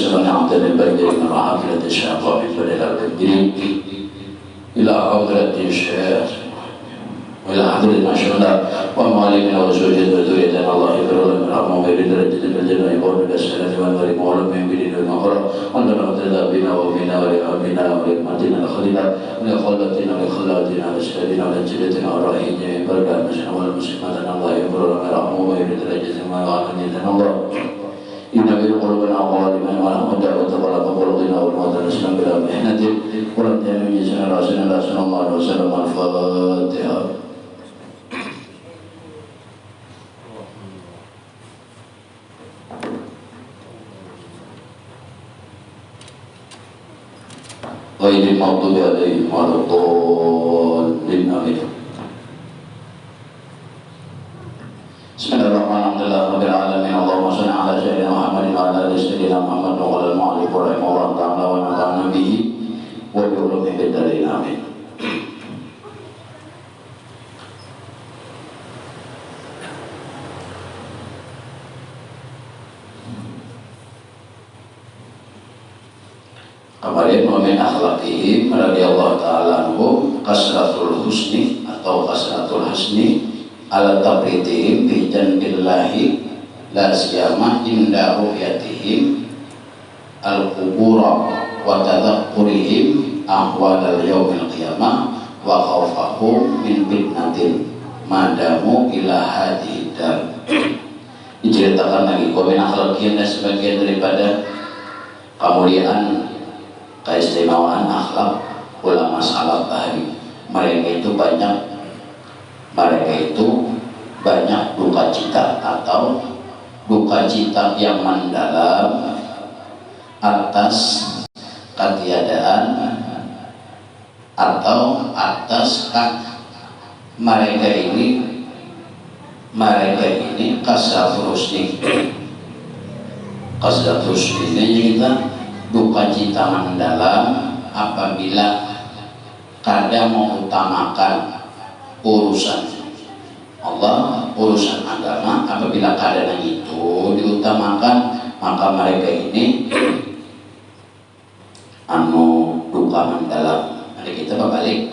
وسلم عبد البيت من حافلة الشيخ ومن فضل الدين إلى حضرة الشيخ وإلى حضرة المشهورة ومعلمنا وزوجة وذريتنا الله يغفر لنا ويرحمهم ويبارك لنا بالجنة ويبارك بالسلام والبركة وعلم بدين المغفرة وأن نقتدى بنا وبنا ولأبينا ولأمتنا لخلينا ولخلتنا ولخلاتنا ولسيدنا ولجدتنا ورحيمنا بركة المسلمين والمسلمات الله يغفر لنا ويرحمهم ويبارك لنا ويعلمنا الله إن في قلوبنا ظالما ونحمد وتقبل قبولنا والموت الإسلام بلا محنة ولم تهمني سنة رسول الله صلى الله عليه وسلم الفاتحة. غير المغضوب عليهم ولا الضالين آمين. بسم الله الرحمن الرحيم رب العالمين اللهم صل على سيدنا محمد وعلى ال سيدنا محمد وعلى المؤلف رحمه الله تعالى ونفعنا به وبعلومه في الدارين آمين. Kemarin wamin akhlaqihim radhiyallahu ta'ala anhu kasratul husni atau kasratul hasni ala tafritihim bi janbillahi la siyama inda ru'yatihim al-qubura wa tadhakkurihim ahwal al-yawmil qiyamah wa khawfahum min fitnatin madamu ila hadhihi dar. Diceritakan lagi wamin akhlaqihim dan sebagian daripada kemuliaan keistimewaan akhlak ulama salaf tadi. Mereka itu banyak duka cita atau duka cita yang mendalam atas ketiadaan atau atas mereka ini kasratul husni ini kita duka cita mendalam apabila kadang mengutamakan urusan Allah, urusan agama. Apabila keadaan itu diutamakan, maka mereka ini duka mendalam. Nanti kita berbalik,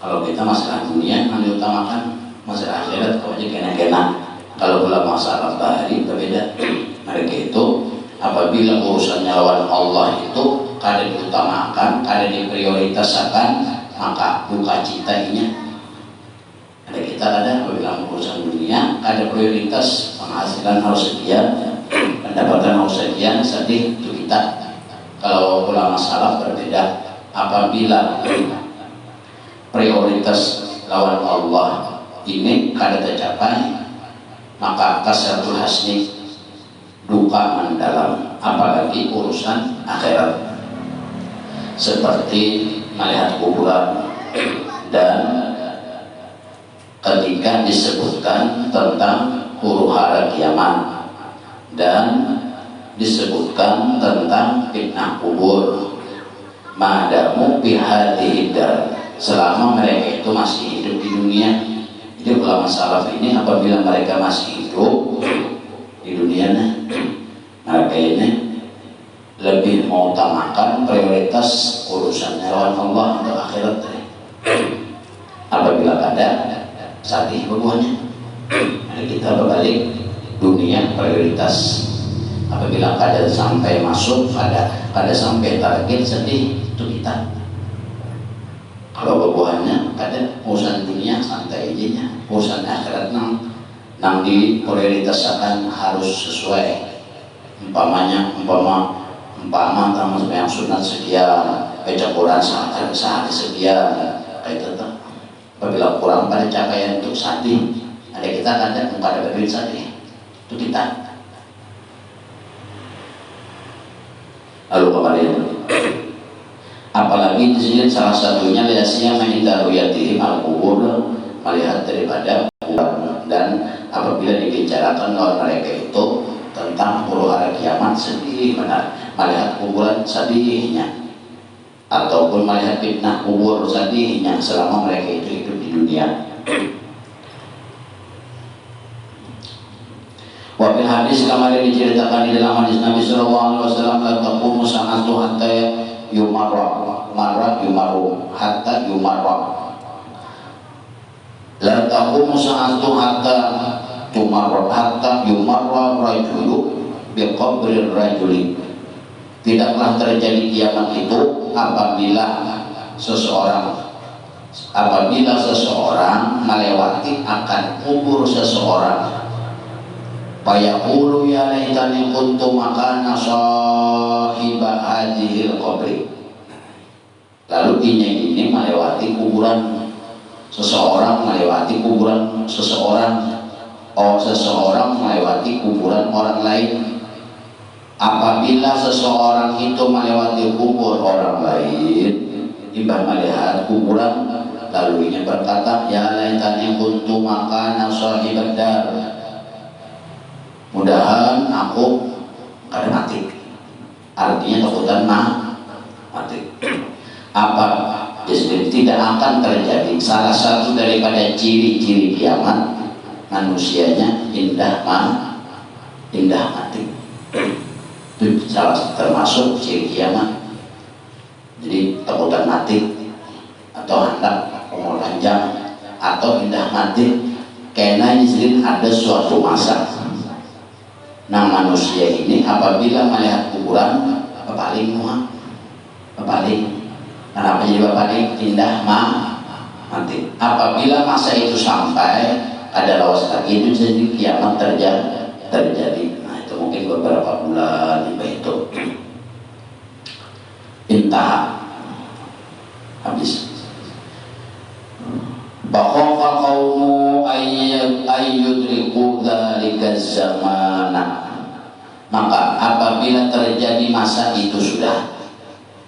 kalau kita masalah dunia yang diutamakan, masalah akhirat kau aja kena-kena. Kalau pula masalah bahari berbeda. Mereka itu apabila urusannya lawan Allah itu kadang diutamakan, kadang diprioritaskan, maka duka citanya. Ada kita apabila urusan dunia ada prioritas, penghasilan harus sekian, pendapatan harus sekian, sedih itu kita. Kalau ulama salaf berbeda, apabila prioritas lawan Allah ini kada tercapai, maka kasratul hasni duka mendalam, apalagi urusan akhirat seperti melihat kuburan dan ketika disebutkan tentang huru-hara kiamat dan disebutkan tentang fitnah kubur madamu bihadhihi dar, selama mereka itu masih hidup di dunia. Jadi ulama salaf ini apabila mereka masih hidup di dunia, mereka ini lebih mengutamakan prioritas urusannya lawan Allah untuk akhirat. Apabila ada sadih bebuahnya, kita berbalik, dunia prioritas. Apabila kada sampai masuk, kada sampai target, sedih itu kita. Kalau bebuahnya kada urusan dunia santai aja, urusan akhirat nang diprioritaskan harus sesuai. Umpama tamu yang sunat sekian, baca Quran sehari sekian, kayak itu. Apabila kurang pada capaian untuk sadih, ada kita kadang ada berbeda sadih itu kita. Lalu kemarin, apalagi di sini salah satunya liasnya menghindar ruyatihim al-kubur, melihat daripada kuburan. Dan apabila dibicarakan oleh mereka itu tentang huru-hara kiamat, sedih benar, melihat kuburan sedihnya, ataupun melihat fitnah kubur sedihnya selama mereka itu hidup di dunia. Wa fil hadis kemarin diceritakan di dalam hadis Nabi sallallahu alaihi wasallam, la taqumu sa'atu hatta yumarru hatta yumarra. La taqumu sa'atu hatta yumarra rajulu bi qabri rajuli. Tidaklah terjadi kiamat itu apabila seseorang melewati akan kubur seseorang. Fayaqulu ya laitani kuntu makana sahiba hadhil qabri. Lalu ini melewati kuburan seseorang, seseorang melewati kuburan orang lain. Apabila seseorang itu melewati kubur orang lain, tiba melihat kuburan, lalu ini berkata, ya laitani kuntu makana sahibad dar. Mudahan aku kada mati. Artinya takutan mati. Apa? Jadi tidak akan terjadi. Salah satu daripada ciri-ciri kiamat, manusianya indah mati. Itu salah termasuk ciri kiamat. Jadi takutan mati atau hendak umur panjang atau indah mati, karena ini ada suatu masa. Nah manusia ini apabila melihat kuburan berpaling. Kenapa jadi berpaling? Indah mati. Apabila masa itu sampai, ada lawas lagi itu jadi kiamat terjadi. Mungkin beberapa bulan itu intah habis. Bahwa qaumu ayyudriku dzalika zamana. Maka apabila terjadi masa itu, sudah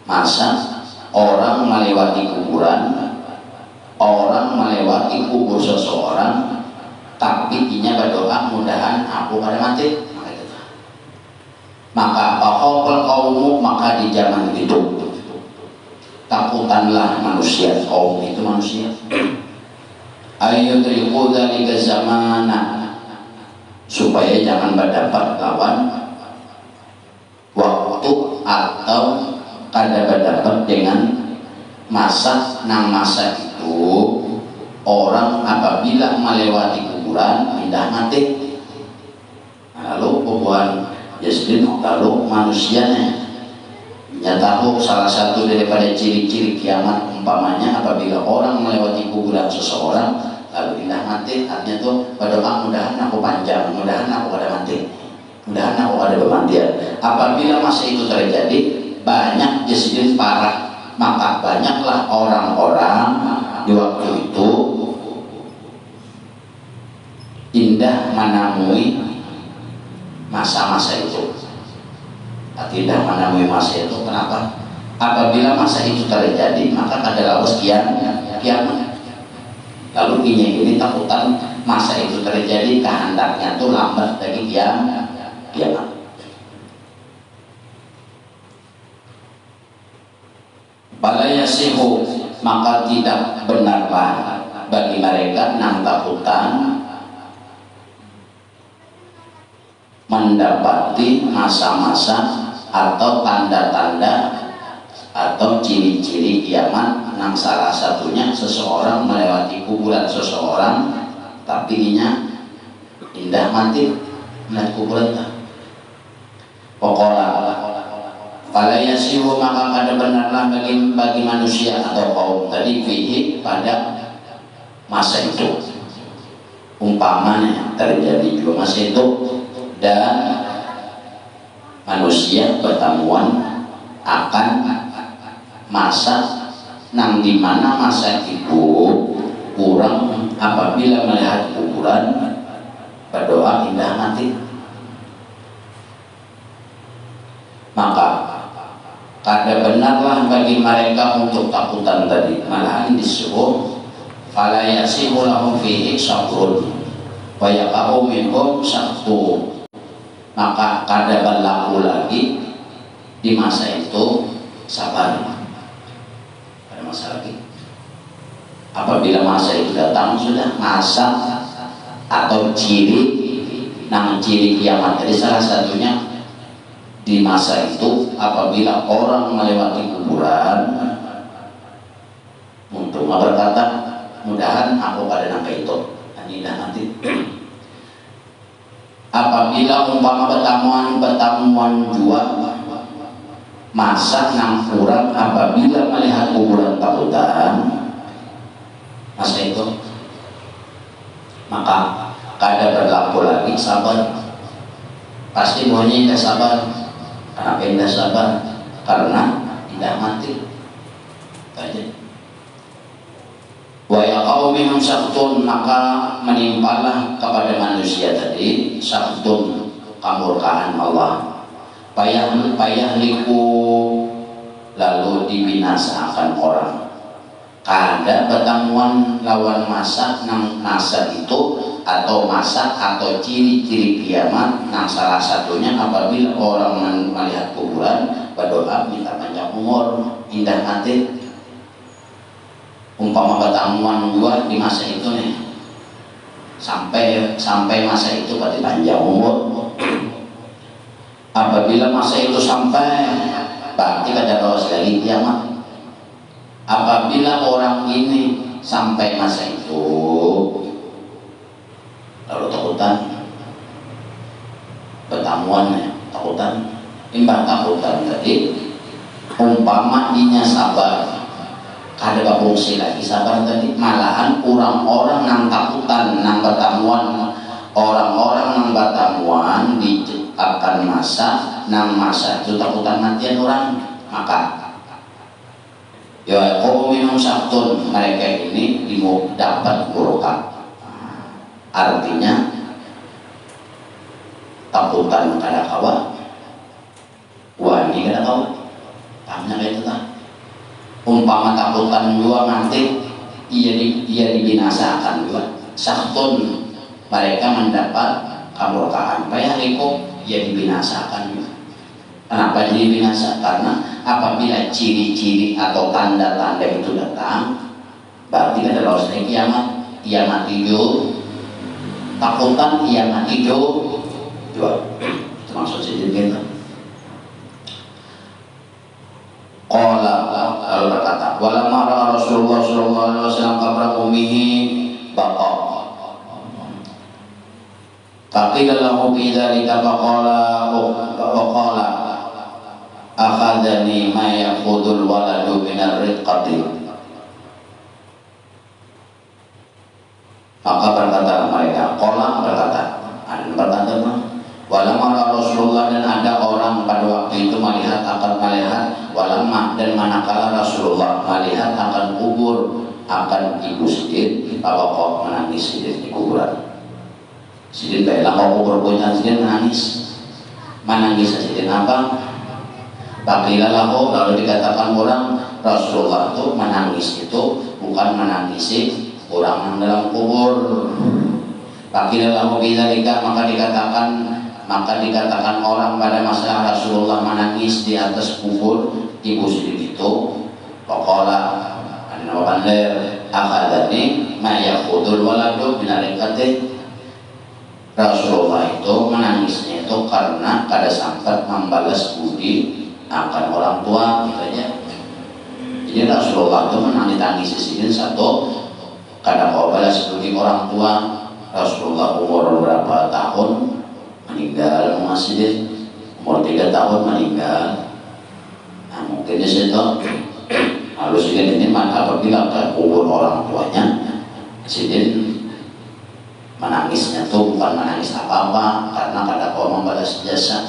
masa orang melewati kuburan, orang melewati kubur seseorang, tapi inya berdoa mudahan aku pada mati. Maka maka di zaman itu takutanlah manusia, kaum itu manusia. Ayyudriku dzalika zamana, supaya jangan berdapat lawan waktu atau kada berdapat dengan masa. Itu orang apabila melewati kuburan pindah mati. Lalu kuburan jadi kalau manusianya tahu salah satu daripada ciri-ciri kiamat, umpamanya apabila orang melewati kuburan seseorang lalu pindah mati, artinya tuh berdoa mudahan aku panjang, mudahan aku ada mati, mudahan aku ada pemantian. Apabila masa itu terjadi, banyak disebut parah, maka banyaklah orang-orang di waktu itu indah menemui masa-masa itu. Tidak menemui masa itu. Kenapa? Apabila masa itu terjadi, maka adalah kiamat. Lalu ini takutan masa itu terjadi, kehendaknya itu lambat dari kiamat. Bala yasihu, maka tidak benarlah bagi mereka nang takutan mendapati masa-masa atau tanda-tanda atau ciri-ciri kiamat. Yang salah satunya seseorang melewati kuburan seseorang, tapi inya indah mati melihat kuburan. Pokoknya fala yasihu, maka kada benarlah bagi manusia atau kaum tadi fihi pada masa itu. Umpamanya terjadi juga masa itu dan manusia pertemuan akan masa nang dimana masa itu kurang apabila melihat kuburan berdoa indah mati. Maka kada benarlah bagi mereka untuk takutan tadi, malahan disuruh fala yasihu lahum fihi sabrun wa yaqau minhum saktu. Maka kada berlaku lagi di masa itu sabar. Ada masa lagi. Apabila masa itu datang, sudah masa atau ciri nang ciri kiamat. Jadi salah satunya di masa itu apabila orang melewati kuburan untuk berkata, mudahan aku pada nangka itu anilah nanti. Apabila umpama pertemuan jua masa nang kurang apabila melihat kuburan takutan masa itu, maka kada berlaku lagi sabar. Pasti maunya tidak sabar. Kenapa tidak sabar? Karena tidak mati. Wa yaqau minhum syaktun, maka menimpalah kepada manusia tadi syaktun, kemurkaan Allah. Payahliku, lalu dibinasakan orang. Kada pertemuan lawan masa nang masa itu atau masa atau ciri-ciri kiamat nang salah satunya apabila orang melihat kuburan berdoa minta panjang umur, indah hati. Umpama pertemuan dua di masa itu nih sampai masa itu berarti panjang umur. Apabila masa itu sampai berarti kada lolos lagi kiamat. Apabila orang ini sampai masa itu lalu takutan pertemuannya, takutan imbang takutan tadi umpama dinya sabar kada berfungsi lagi sabar tadi, malahan orang-orang nang takutan nang pertemuan, orang-orang nang pertemuan akan masa nang masa itu takutan matian orang, maka ya kau minum sabtun, mereka ini dapat burukan. Artinya takutan kada kawan, wani kada kawan, pahamnya kayak itu tak? Umpama takutan dua nanti ia dibinasakan juga. Sabtun, mereka mendapat kemurkaan. Payahliku, ia dibinasakan juga. Kenapa jadi binasa? Karena apabila ciri-ciri atau tanda-tanda itu datang, berarti kada lolos dari kiamat. Kiamat itu takutan, kiamat itu dua. Itu maksud saya gitu. Qala, lalu berkata, walamma ra'a Rasulullah sallallahu alaihi wasallam qabra ummihi baqa. Faqila lahu bi dzalika faqala akhadhani ma yaqudul waladu min ar-riqqati. Maka berkata mereka, qala berkata walamma Rasulullah, dan ada orang pada waktu itu melihat walamma, dan manakala Rasulullah melihat akan kubur akan ibu Sidin, bahwa kau menangis Sidin di kuburan. Sidin baiklah kau kubur punya Sidin menangis Sidin apa? Bakilah kau, lalu dikatakan orang Rasulullah itu menangis itu bukan menangisi orang yang dalam kubur. Bakilah kau bidzalika, maka dikatakan orang pada masa Rasulullah menangis di atas kubur ibu Sidin itu. Faqala akhadani ma yaqudul waladu min ar-riqqati. Rasulullah itu menangisnya itu karena kada sempat membalas budi akan orang tua, gitu aja. Jadi Rasulullah itu menangis di sini satu kada kau balas budi orang tua. Rasulullah umur berapa tahun meninggal masih umur 3 tahun meninggal. Nah, mungkin di situ harus ini apabila ke kubur orang tuanya, Sidin menangisnya tuh bukan menangis apa-apa karena kada kau membalas jasa.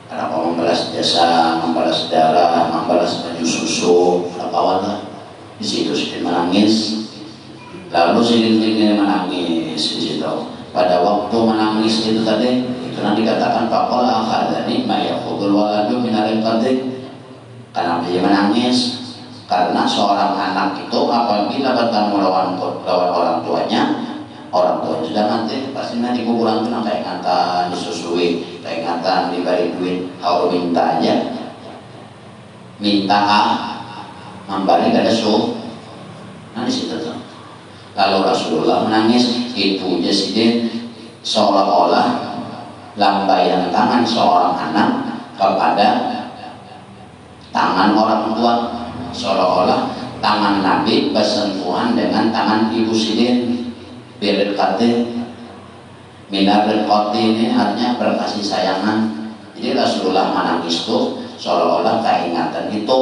Kada kau membalas jasa, membalas darah, membalas baju susu, kawan. Di situ Sidin menangis. Lalu Sidin menangis di situ. Pada waktu menangis itu tadi, itu nanti dikatakan faqala akhadani ma yaqudul waladu min ar-riqqati. Kenapa dia menangis? Karena seorang anak itu apabila bertemu lawan orang tuanya sudah mati, pasti nanti kuburan itu kayak ingatan disusui, kayak ingatan diberi duit, kalau minta aja, minta membalik ada suh, nanti situ tuh. Lalu Rasulullah menangis, ibunya Sidin seolah-olah lambaian tangan seorang anak kepada tangan orang tua, seolah-olah tangan Nabi bersentuhan dengan tangan ibu sidin. Birkati minaril qati ini artinya berkasih sayangan. Jadi Rasulullah menangis itu seolah-olah keingatan itu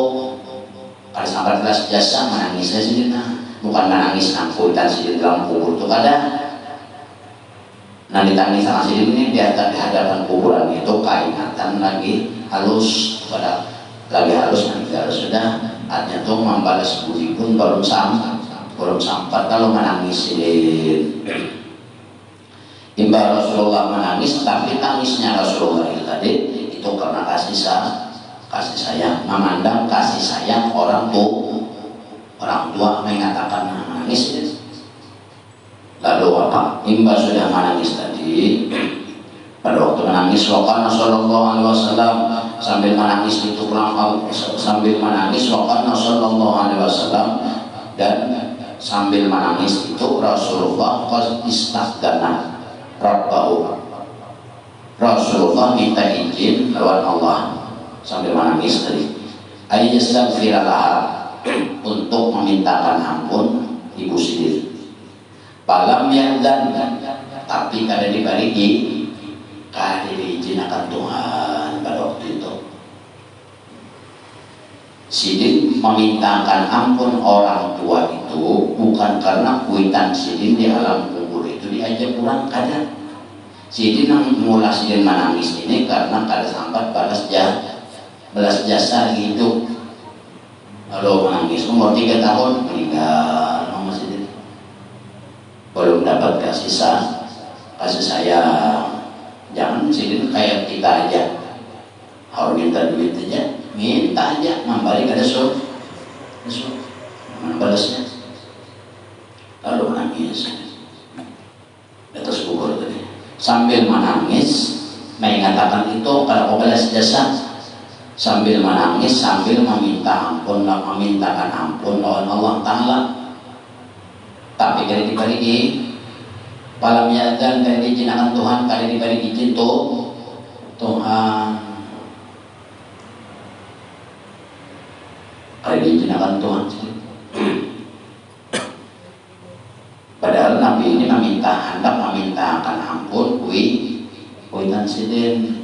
pada sampai kelas jasa menangisnya sidina, bukan menangis nangkutan sidin dalam kubur itu ada. Nah ditangis sama sidin ini di hadapan kuburan itu keingatan lagi halus pada lagi halus nanti halus sudah artinya tuh membalas budi pun belum sampai kalau menangis sidin. Imbah Rasulullah menangis, tapi tangisnya Rasulullah itu tadi itu karena kasih sayang, memandang kasih sayang orang tua mengatakan menangis. Lalu apa? Imbah sudah menangis tadi, pada waktu menangis wakana sallallahu alaihi wasallam sambil menangis itu sambil menangis wakana sallallahu alaihi wasallam dan sambil menangis itu Rasulullah qad istagana Rabbahu. Rasulullah minta izin lawan Allah sambil menangis tadi ayyastaghfirallah untuk memintakan ampun ibu sidin. Palam yang dan tapi kada dibariki kada diizinakan Tuhan pada waktu itu. Sidin memintakan ampun orang tua itu bukan karena kuitan sidin di alam kubur itu diajak pulang kada. Sidin mula sidin menangis ini karena kada sampai balas jasa hidup. Lalu menangis umur 3 tahun meninggal mama sidin. Belum dapat kasih sayang. Jangan sidin kayak kita aja. Harus minta duit aja. Minta aja membalik ada mana balasnya. Lalu menangis atas kubur tadi sambil menangis mengatakan itu kalau balas jasa sambil menangis sambil memintakan ampun lawan Allah Ta'ala. Tapi kali dibagi palam dan kali dijinakan Tuhan kali dibagi izin Tuhan kali dijinakan Tuhan. Padahal Nabi ini hendak memintakan ampun kuitan sidin.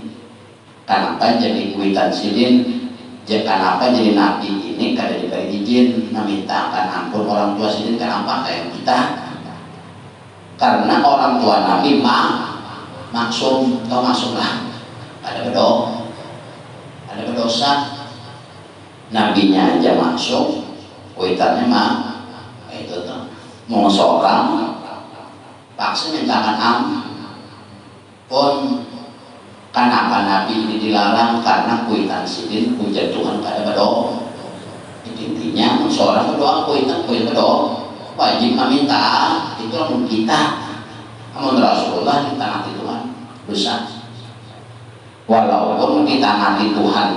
Kenapa jadi kuitan sidin? Kenapa jadi Nabi ini kada diberi izin memintakan ampun orang tua sidin? Kenapa kayak kita? Karena orang tua Nabi maksum atau masuklah ada berdosa. Nabinya aja masuk, kuitannya itu tuh mau seorang paksa mintakan ampun. Kenapa Nabi ini dilarang? Karena kuitan sidin puja Tuhan pada berdoa. Intinya seorang berdoa kuitan berdoa wajib meminta itu lamun kita namun Rasulullah kita ngati Tuhan dosa. Walaupun kita ngati Tuhan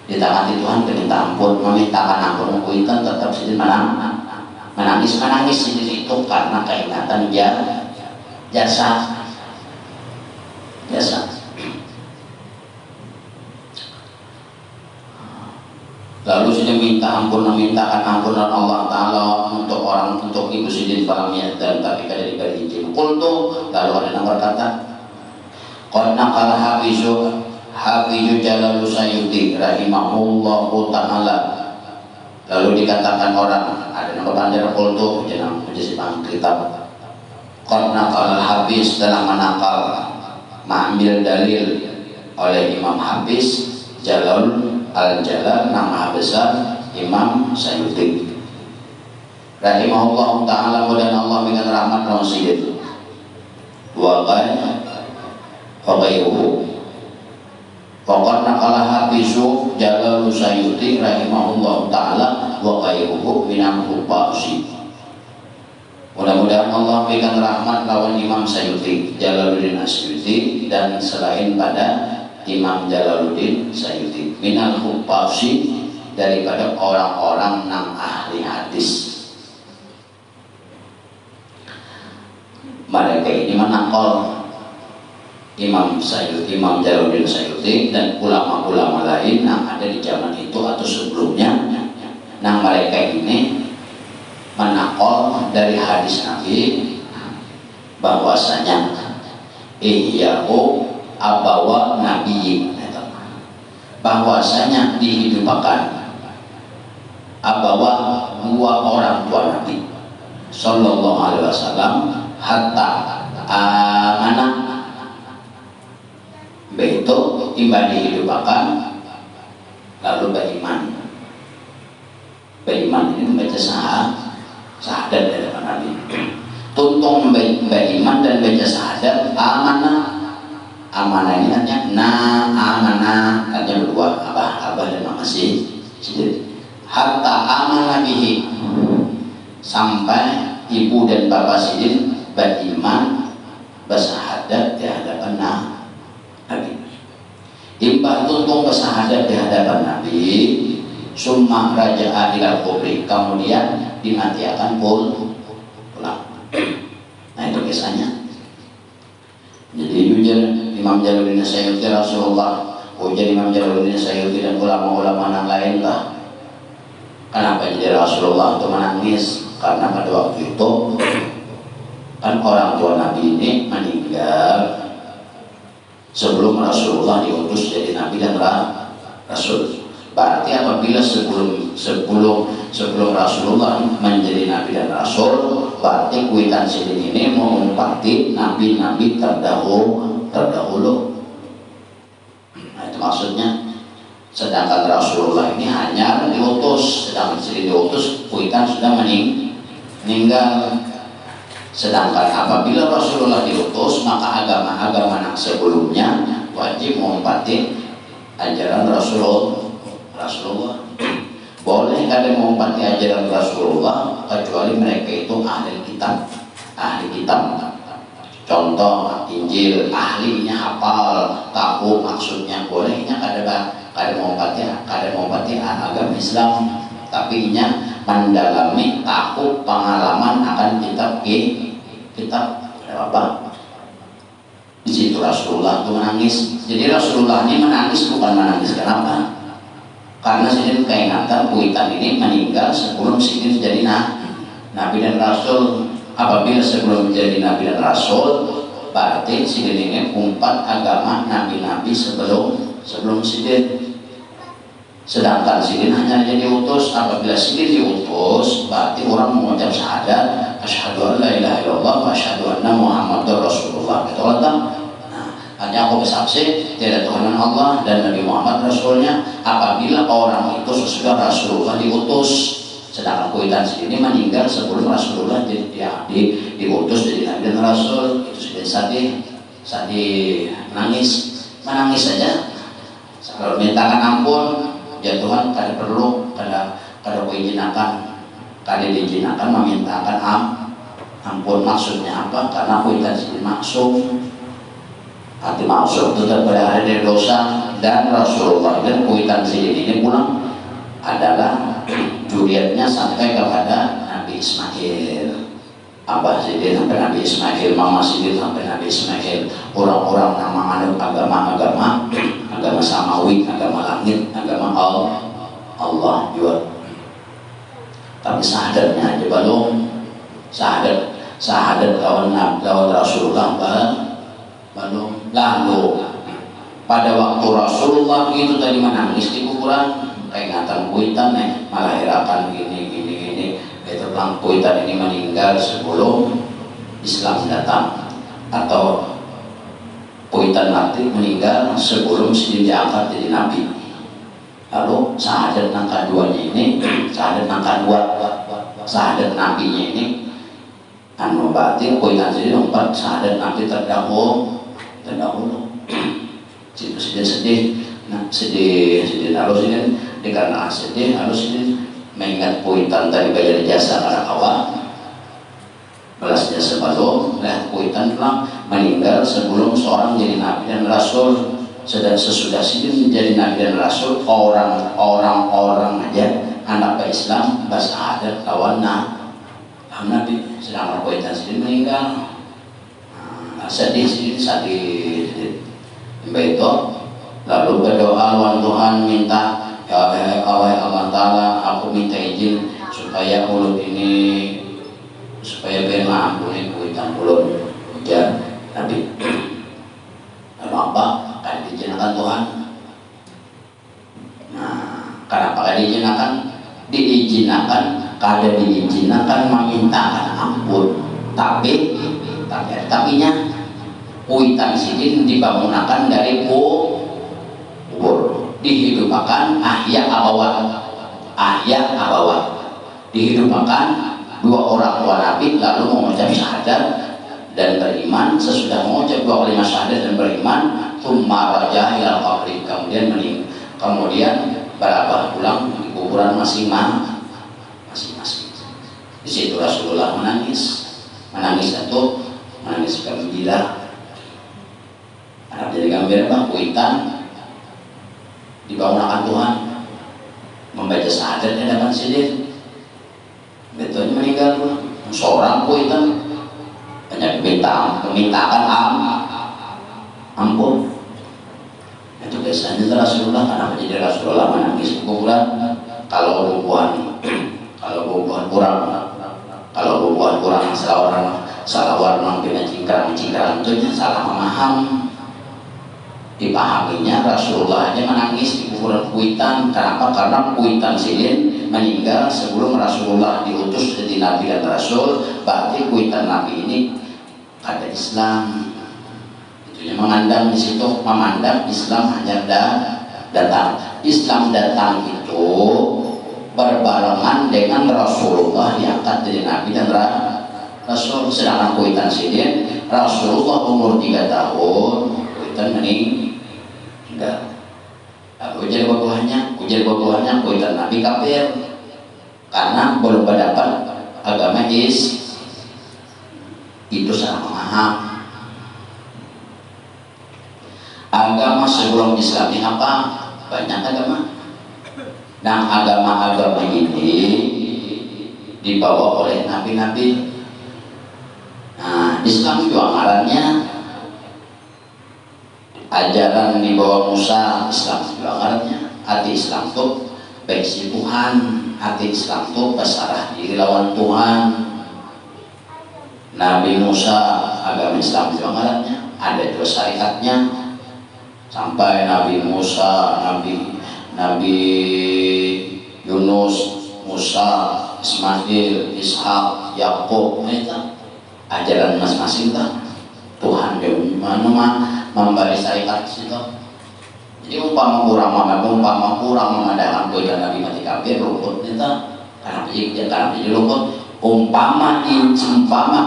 minta ampun memintakan ampun kuitan tetap sidin menangis sidin itu karena keingatan jasa. Lalu sidin memintakan ampunan Allah Ta'ala untuk ibu sidin palamnya dan tapi kada diberi izin. Qultu lalu ada yang berkata qad naqala hafizu Jalalus Sayyidi rahimahullahu ta'ala. Lalu dikatakan orang ada yang berkata qultu jangan menjadi kitab qad naqala Hafiz dalam menakal mengambil dalil oleh Imam Hafiz Jalal Al-Jalal nama besar Imam Sayyidi rahimahullah ta'ala mudah Allah dengan rahmat rasidin wa ghairuhu faqad naqala Hafizu Jalal Sayyidi rahimahullah ta'ala wa ghairuhu minal hubasi. Mudah-mudahan Allah berikan rahmat lawan Imam Sayyidi Jalaluddin Asyuti dan selain pada Imam Jalaluddin Sayyidi minal hubasi daripada orang-orang yang ahli hadis. mereka ini menakol Imam Jalaluddin Suyuti dan ulama-ulama lain yang ada di zaman itu atau sebelumnya. Nah mereka ini menakol dari hadis Nabi bahwasanya ihya'u abawa nabiyyin, bahwasanya dihidupkan abawa dua orang tua Nabi sallallahu alaihi wasallam hatta amanah begitu tiba dihidupkan lalu beriman ini membaca syahadat dari Nabi. Tuntung beriman dan baca syahadat amanah ini artinya amanah artinya berdua abah dan mama sendiri. Hatta amanah bihi sampai ibu dan bapak sidin beriman bersyahadat di hadapan Nabi. Imbah tuntung bersyahadat di hadapan Nabi, summa raja'a ilal kubri, kemudian dimatiakan pulang. Nah itu kisahnya. Jadi ujar Imam Jalaluddin Suyuti Rasulullah, ujar Imam Jalaluddin Suyuti dan ulama-ulama yang lain lah. Kenapa jadi Rasulullah itu menangis? Karena pada waktu itu kan orang tua Nabi ini meninggal sebelum Rasulullah diutus jadi Nabi dan Rasul. Berarti apabila sebelum Rasulullah menjadi Nabi dan Rasul, berarti kwitansi ini mengumpati Nabi-Nabi terdahulu. Nah itu maksudnya. Sedangkan Rasulullah ini hanya diutus, sedangkan sendiri diutus, kuitan sudah meninggal. Sedangkan apabila Rasulullah diutus, maka agama-agama yang sebelumnya wajib mengumpati ajaran Rasulullah. Boleh kalian mengumpati ajaran Rasulullah kecuali mereka itu ahli kitab. Contoh Injil, ahlinya hafal, tahu maksudnya, bolehnya kadang mengumpati agama Islam, tapi nya mendalami tahu pengalaman akan kitab apa? Di situ Rasulullah itu menangis. Jadi Rasulullah ini menangis bukan menangis kenapa? Karena sidin keingatan kuitan ini meninggal sebelum sidin jadi Nabi dan Rasul. Apabila sebelum menjadi Nabi dan Rasul, berarti sidin ini umpat agama Nabi-Nabi sebelum sidin. Sedangkan sidin hanya jadi utus. Apabila sidin diutus, berarti orang mengucap syahadat asyhadu an la ilaha illallah wa asyhadu anna muhammadar rasulullah. Betul tak? Nah, hanya aku bersaksi tiada Tuhan Allah dan Nabi Muhammad Rasulnya. Apabila orang itu sesudah Rasulullah diutus. Sedangkan kuitan sendiri meninggal sebelum Rasulullah diutus jadi Nabi dan Rasul. Itu sudah saat menangis saja. Kalau mintakan ampun, ya Tuhan kada perlu kada kuizinakan, kada diizinakan memintakan ampun. Maksudnya apa? Karena kuitan sendiri maksum. Arti maksum itu terpelihara dari dosa, dan Rasulullah dan kuitan sendiri ini pulang adalah juriatnya sampai kepada Nabi Ismail. Abah Sidin sampai Nabi Ismail, Mama Sidin sampai Nabi Ismail. Orang-orang yang menganut agama samawi, agama langit, agama Allah juga. Tapi syahadatnya aja belum. Syahadat lawan Rasulullah belum. Lalu pada waktu Rasulullah itu tadi menangis di kuburan, peringatan kuitan melahirkan gini itu bilang kuitan ini meninggal sebelum Islam datang, atau kuitan nanti meninggal sebelum sidin diangkat jadi Nabi. Lalu syahadat nangka duanya ini, syahadat Nabinya ini berarti kuitan sidin empat syahadat Nabi terdahulu. Situ sedih. Nah sedih lalu sidin dikarenakan sedih lalu sidin mengingat kuitan tadi bayar jasa para awak balas jasa baru. Nah kuitan pulang meninggal sebelum seorang jadi Nabi dan Rasul. Sedang sesudah sidin menjadi Nabi dan Rasul, orang-orang aja anak Islam bersyahadat lawan Nabi. Sedangkan kuitan sidin meninggal sedih itu. Lalu berdoa lawan Tuhan, minta ya Allah Ta'ala, aku minta izin supaya mulut ini supaya biar ampuni kuitan mulut ya Nabi. Lalu apa? Kan diizinkan Tuhan. Nah, kenapa kan diizinkan? Diizinkan memintakan ampun. Tapinya kuitan sidin dibangunkan dari kubur, dihidupkan ahya abawat, dihidupkan dua orang tua Nabi lalu mengucap syahadat dan beriman. Sesudah mengucap dua kalimat syahadat dan beriman, tsumma raja ila qabri, kemudian berapa pulang di kuburan masing-masing. Di situ Rasulullah menangis itu menangis gembira. Anak jadi gembira bang, kuitan dibangunkan Tuhan, membaca syahadat di hadapan sidin. Betulnya meninggal seorang kuitan banyak memintakan ampun. Itu biasanya Rasulullah, kenapa jadi Rasulullah menangis di kuburan? Kalau bubuhan kurang salah warna dengan cingkrang itu salah memaham. Dipahaminya Rasulullah aja menangis di kuburan kuitan. Kenapa? Karena kuitan sidin meninggal sebelum Rasulullah diutus jadi Nabi dan Rasul. Berarti kuitan Nabi ini ada Islam. Itunya mengandang di situ, memandang Islam hanya datang. Islam datang itu berbarengan dengan Rasulullah diangkat jadi Nabi dan Rasul. Sedangkan kuitan sidin Rasulullah umur 3 tahun, kuitan meninggal. Ujar buahnya kuitan Nabi kafir karena belum dapat agama itu salah memaham. Agama sebelum Islam ini apa? Banyak agama. Nah, agama-agama ini dibawa oleh nabi-nabi. Nah, Islam juga ngarannya ajaran di bawah Musa. Islam juga ngarannya hati Islam tuh baik si Tuhan, hati Islam tuh berserah diri lawan Tuhan. Nabi Musa agama Islam juga ngarannya ada dua syariatnya sampai Nabi Musa, Nabi Yunus, Musa, Ismail, Ishak, Yakub, itu ajaran masing-masing Tuhan dia mana memberi syariat situ. Jadi umpama kurang memandangkan kuitan Nabi mati kafir rumput itu karena jadi rumput. Umpama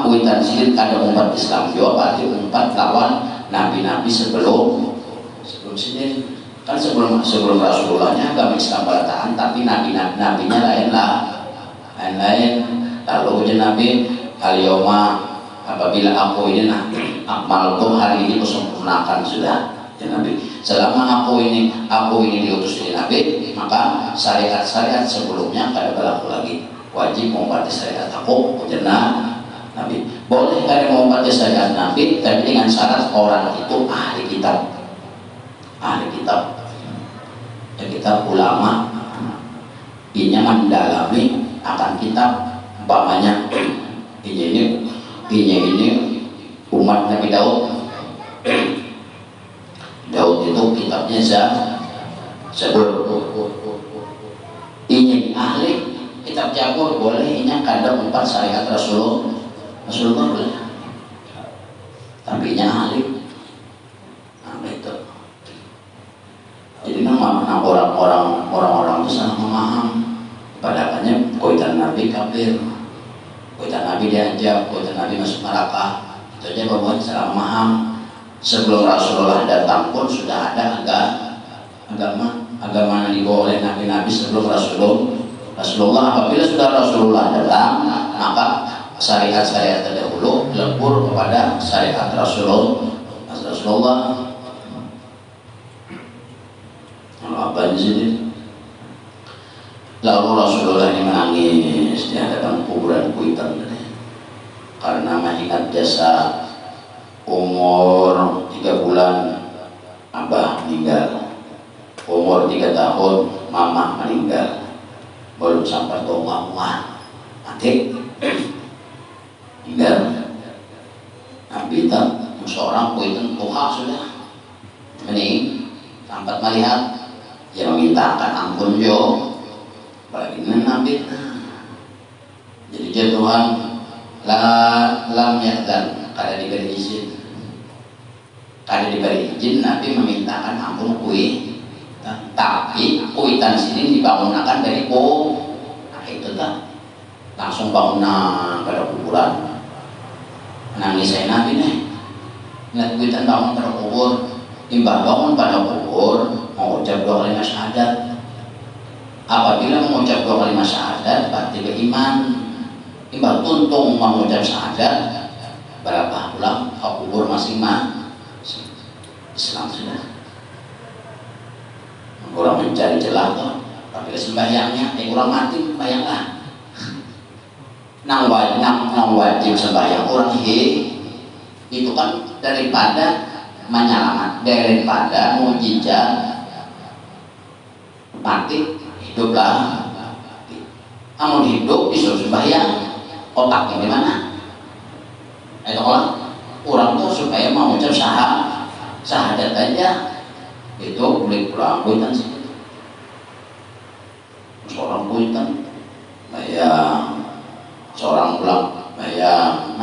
kuitan sidin kada umat Islam juga berarti umat lawan nabi-nabi sebelum sidin. Kan sebelum Rasulullahnya agama Islam bertahan, tapi nabinya lain. Lalu ujian Nabi al-yawma, apabila aku ini akmal tuh hari ini kusempurnakan sudah ya Nabi. Selama aku ini diutus jadi Nabi, maka syariat-syariat sebelumnya kada berlaku lagi. Wajib menghormati syariat aku ujian Nabi. Boleh kada menghormati syariat Nabi, tapi dengan syarat orang itu ahli kitab ya, kitab ulama ini mendalami akan kitab. Umpamanya ini umat Nabi Daud itu kitabnya Zabur. Ini ahli kitab Zabur boleh, ini kada 4 syariat Rasulullah boleh, tapi ini ahli. Itu jadi nama orang-orang itu salah memaham. Padahalnya kuitan Nabi kafir, kuitan Nabi diajak, kuitan Nabi masuk neraka. Itu aja bahwa salah memaham. Sebelum Rasulullah datang pun sudah ada agama yang dibawa oleh nabi-nabi sebelum Rasulullah. Apabila sudah Rasulullah datang, maka syariat-syariat terdahulu lebur kepada syariat Rasulullah. Apa di sini? Lalu Rasulullah ini menangis di hadapan kuburan kuitan karena mengingat jasa umur 3 bulan abah meninggal, umur 3 tahun mama meninggal, belum sampai tua mati meninggal. Nabi itu seorang kuitan Tuhan sudah ini sampai melihat yang memintakan ampun jo bagi Nabi. Jadi dia Tuhan lam ya'zan, kada diberi izin, Nabi memintakan ampun tapi kuitan sini dibangunkan dari itu tak langsung bangunan pada kuburan. Nangis saya Nabi nih ngeliat kuitan bangun pada kubur, imbah bangun pada kubur mengucap 2 kalimat syahadat. Apabila mengucap 2 kalimat syahadat berarti beriman. Imbah tuntung mengucap syahadat berapa ulang ke kubur masing-masing Islam sudah. Orang mencari celah tuh, tapi sembahyangnya orang mati bayanglah. Nang wajib sembahyang orang itu kan daripada menyelamat, daripada mujizat mati hiduplah. Amun hidup disuruh sembahyang, otaknya di mana? Itu orang tuh supaya mengucap syahadat aja itu boleh pulang kuitan sih. Seorang kuitan bayang, seorang pulang bayang,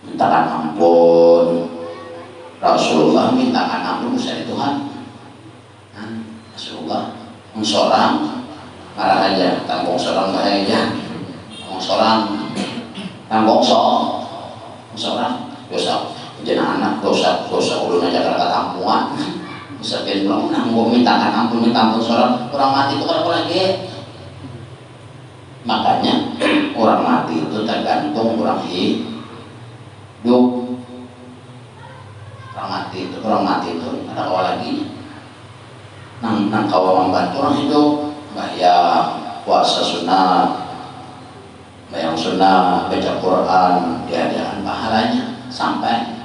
mintakan ampun. Rasulullah mintakan ampun dari Tuhan. Rasulullah seorang marah aja, tanggung seorang bahaya, tanggung seorang tanggung seorang dosa, jenah anak dosa ulun aja karena tampungan. Bisa bilang nanggung mintakan ampun seorang orang mati itu kan lagi. Makanya orang mati itu tergantung orang hidup. Orang mati itu ada kau lagi. Nang kau membantu orang hidup, bayang puasa sunat, bayang sunat, baca Quran, diadakan pahalanya sampai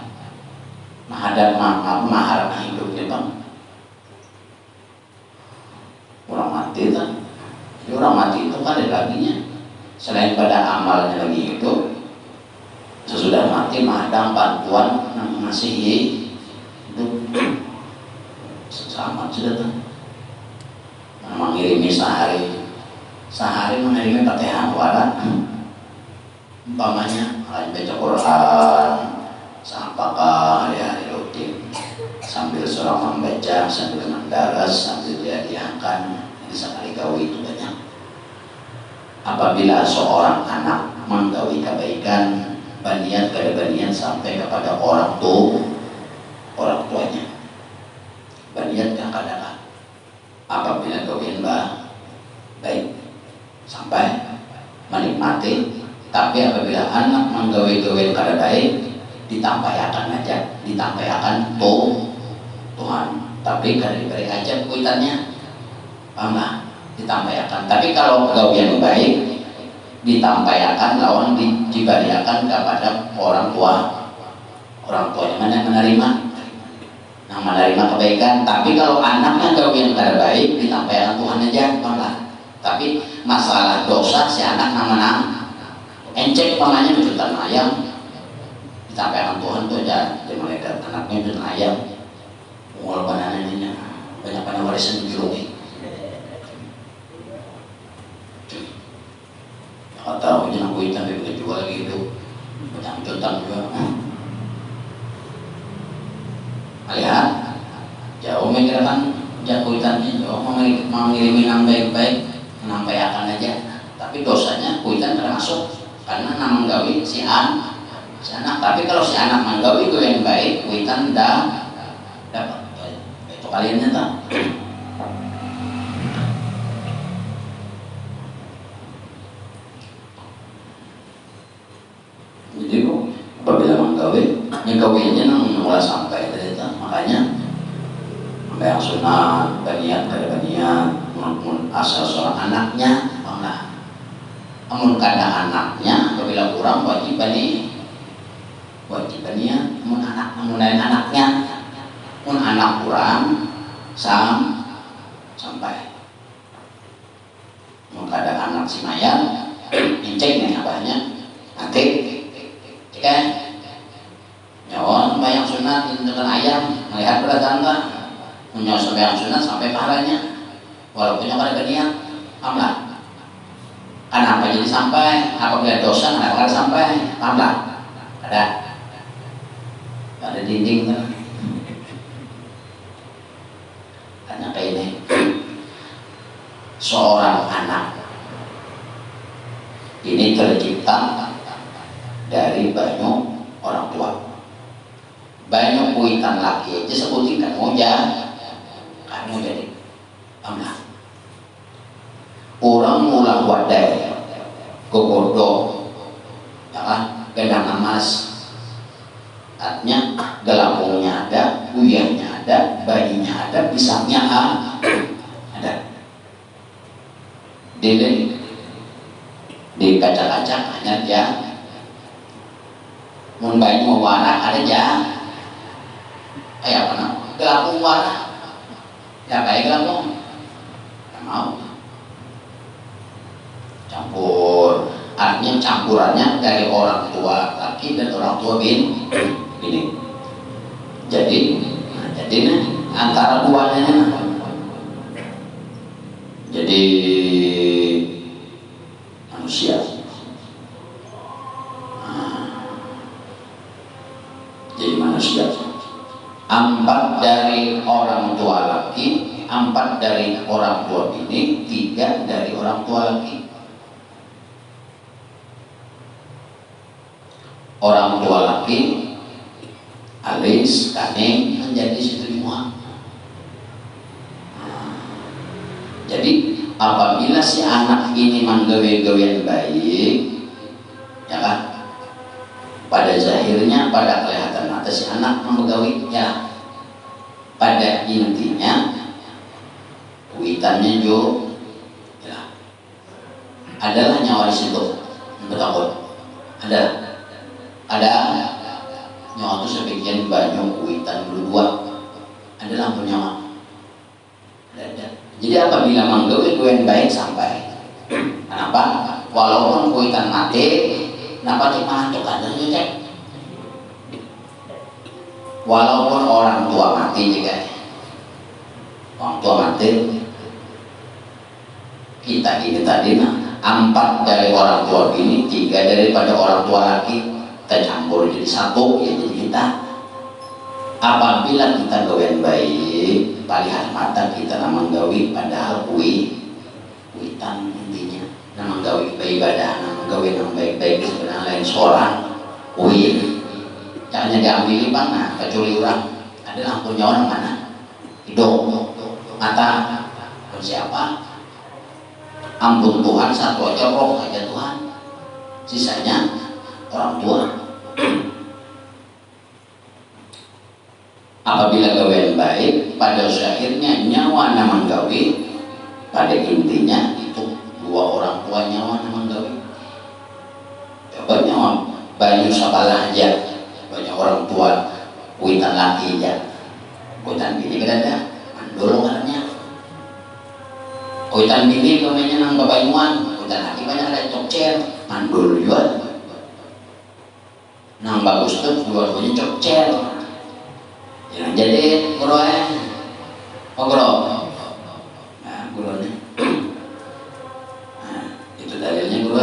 maharap hidup dia bang. Orang mati kan, jadi orang mati itu kan ada laginya. Selain pada amalnya lagi itu, sesudah mati ada bantuan yang masih hidup. Selamat sudah tuh. Mengirimi sehari mengirimi Fatihah walat. Umpamanya baca Quran, sampakah hari-hari rutin sambil seorang membaca, sambil mendaras, sambil dia diangkat. Ini sekali gawi itu banyak. Apabila seorang anak menggawi kebaikan, banian sampai kepada orang tuanya. Banian kadang-kadang apabila gawian baik sampai menikmati, tapi apabila anak menggawi-gawian kada baik, ditampayakan Tuhan, tapi kada diberi aja kuitannya, paham? Ditampayakan. Tapi kalau gawian baik ditampayakan lawan diberiakan kepada orang tuanya mana menerima kebaikan. Tapi kalau anaknya gawian kada baik ditampayakan Tuhan aja, paham? Tapi masalah dosa si anak nama encek pamanya menjutan ayam ditampayakan Tuhan tuh aja. Dia melihat anaknya menjutan ayam mengol banananya banyak warisan biologi. Atau jangan kuitan tapi boleh jual lagi itu banyak menjutan juga. Lihat jauh mikirkan kuitannya jauh mengirimi yang baik-baik menampayakan aja, tapi dosanya kuitan termasuk karena nama menggawi si anak. Tapi kalau si anak menggawi itu yang baik, kuitan dah dapat. Itu kalian nyata. Jadi apabila menggawi, gawinya mulai sampai dari itu. Makanya yang sunat, baniat, kada baniat, asal seorang anaknya, amun kada anaknya, apabila kurang wajib baniat, amun anak lain anaknya mun anak kurang sampai mun kada anak si mayang incek nih abahnya nanti kan nyawa bayang sunat dengan ayam melihat berdatangkan nyawa bayang sunat sampai pahalanya walaupun yang pada niat amlah kenapa jadi sampai apabila dosa kenapa kada sampai amlah ada dinding kan hanya kayak ini seorang anak ini tercipta dari banyak orang tua banyak kuitan laki aja sebutin kan mau jadi amlah orang mulah wadai gogodo ya kan gendang emas artinya gelapungnya ada uyahnya ada bayinya ada pisangnya ada di kaca-kaca hanya dia mun bayi mau warna ada aja kayak apa namanya gelapung warna ya kayak gelapung nggak mau campur artinya campurannya dari orang tua laki dan orang tua bini jadi antara duanya jadi manusia jadi manusia 4 dari orang tua laki 4 dari orang tua bini 3 dari orang tua laki orang tua laki alis kaning menjadi situ semua jadi apabila si anak ini menggawe-gawean baik ya kan pada zahirnya pada kelihatan mata si anak menggawe ya pada intinya kuitannya jo ya, adalah nyawa di situ betul ada nyawa itu sebagian banyak kuitan berdua ada lampu nyawa ada. Jadi apabila menggawe-gawean baik sampai kenapa? Walaupun kuitan mati kenapa dimantuk ada cek walaupun orang tua mati juga orang tua mati kita ini tadi 4 dari orang tua ini 3 daripada orang tua laki tercampur jadi satu ya jadi kita apabila kita gawean baik palihan mata kita namang gawi padahal kuitan intinya namang gawi ibadah namang gawi yang baik-baik sebenarnya lain seorang caranya diambil mana kecuali orang ada lampunya orang mana hidung mata siapa ampun Tuhan satu aja roh aja Tuhan sisanya orang tua apabila gawean baik pada zahirnya nyawa namang gawi pada intinya itu 2 orang tua nyawa namang gawi coba nyawa bayu sabalah aja banyak orang tua kuitan laki aja kuitan bini kan ada mandul katanya kuitan bini kemenya nang babayuan kuitan laki banyak ada cokcer mandul juga nang bagus tuh dua-duanya cokcer yang jadi guru guru nah gurunya nah, itu dalilnya guru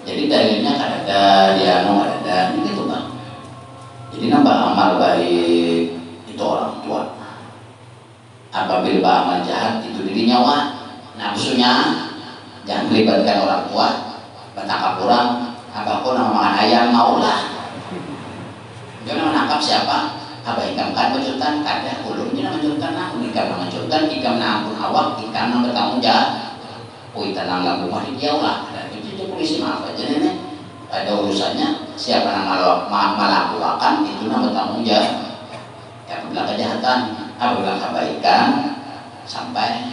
jadi dalilnya kan ada dia ada gitu bang jadi nambah amal baik itu orang tua apabila amal jahat itu diri nyawa nafsunya jangan melibatkan orang tua bertangkap kurang apapun nama makan ayam maulah jangan menangkap siapa apa ikam kan menunjukkan kada ulurnya menunjukkan aku ikam menunjukkan ikam ampun awak ikam bertanggung jawab kuitan nang lampu mati jauh lah dan itu polisi maaf aja nenek ada urusannya siapa yang melakukan itu nama bertanggung jawab ya apabila kejahatan apabila kebaikan sampai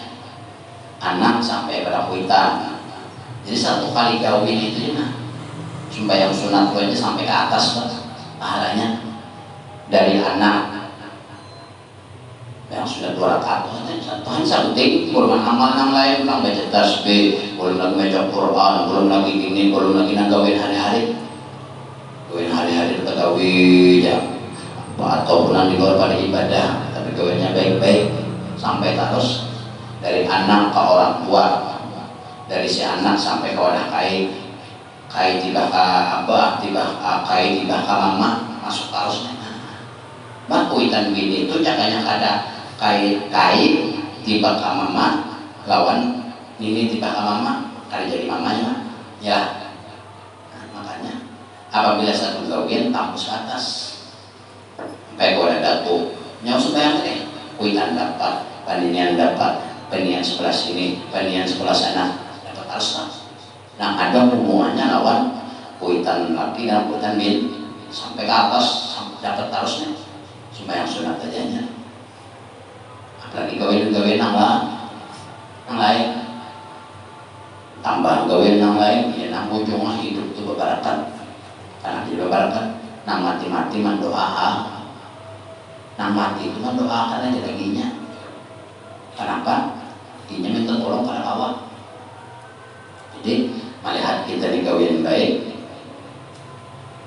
anak sampai pada kuitan jadi 1 kali kawin itu ya sembahyang sunat aja sampai ke atas pahalanya dari anak yang sudah 2 rakaat Tuhan sabting, belum amal yang lain, belum baca tasbih, belum lagi baca Quran, belum lagi ini, belum lagi nagawin hari-hari, gawin hari-hari tergawin ya, ataupun di luar pada ibadah, tapi gawinnya baik-baik sampai terus dari anak ke orang tua, dari si anak sampai ke wadah kai tiba ke abah, kai tiba ke mama, masuk terus. Bakuitan gini itu cakanya kada kai tiba ke mama lawan ini tiba ke mama kada jadi mamanya ya. Nah, makanya apabila satu gawin kampus atas sampai ada datu nyawa sembayang ini kuitan dapat, paninian dapat, panian sebelah sini, panian sebelah sana dapat harus. Nah ada hubungannya lawan kuitan laki dan kuitan min sampai ke atas dapat harusnya sembayang sunat aja. Apalagi gawin yang lain tambah gawin yang lain ya nang ujungnya hidup itu bebarakan karena di bebarakan nang mati mendoa nang mati itu mendoakan aja laginya. Kenapa? Dinya minta tolong pada kawan. Jadi melihat kita di gawin baik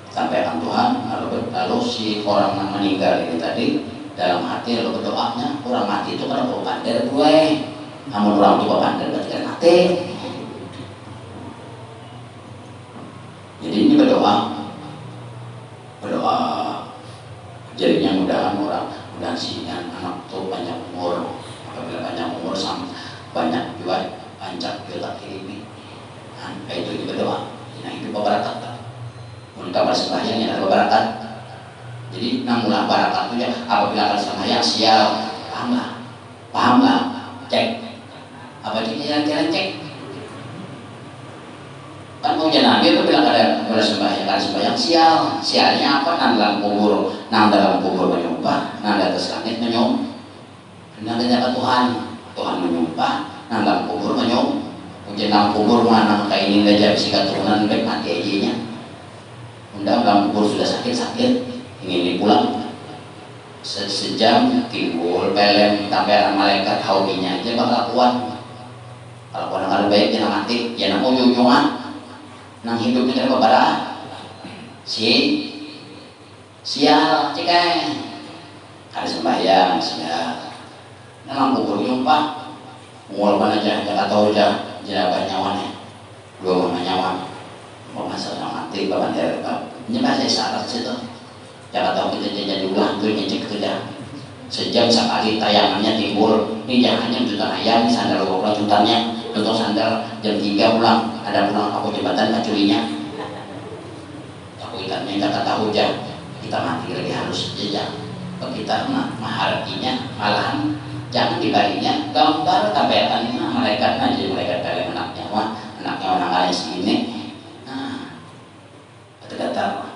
sampaikan Tuhan lalu si orang yang meninggal ini tadi dalam hati lalu berdoanya orang mati itu karena bawa bandar gue namun orang tua bandar berarti kan mati. Jadi ini berdoa jadinya mudahan si anak tuh banyak umur, apabila banyak umur sama banyak juga panjang juga kirimi. Nah itu berdoa nah itu berberkat untuk kabar sembahyang yang ada berberkat. Jadi namulah barakat itu ya apabila akan sembahyang sial paham lah cek apa jalan cek kan mau jalan itu bilang ada sembahyang sialnya apa nang dalam kubur menyumpah nang di atas langit nang kenyata Tuhan menyumpah nang dalam kubur ujian dalam kubur mana kayak ini aja bisa keturunan baik mati aja undang dalam kubur sudah sakit ingin dipulang sejam timbul pelem sampai malaikat haudinya aja bakal kuat. Kalau kau dengar baik jangan mati ya nang ujung-ujungan nang hidupnya kira babara sial cikai ada sembahyang sial nang kubur nyumpah mengulpan aja jangan tahu aja jaga nyawane 2 nyawa mau masalah mati bapak dari ini bahasa isyarat situ. Jangan tahu kita jadi ulah tuh nyecek itu dah. Sejam sekali tayangannya timbul. Ini jangannya jutaan ayam, sandal 20 jutanya. Contoh sandal jam 3 pulang. Ada pulang aku jembatan kaculinya. Aku ikannya kata tahu aja. Kita mati lagi harus jejak. Kita maharatinya malahan jangan dibalinya gambar tampilkan malaikat aja malaikat kalian anaknya orang lain segini. Nah, kata-kata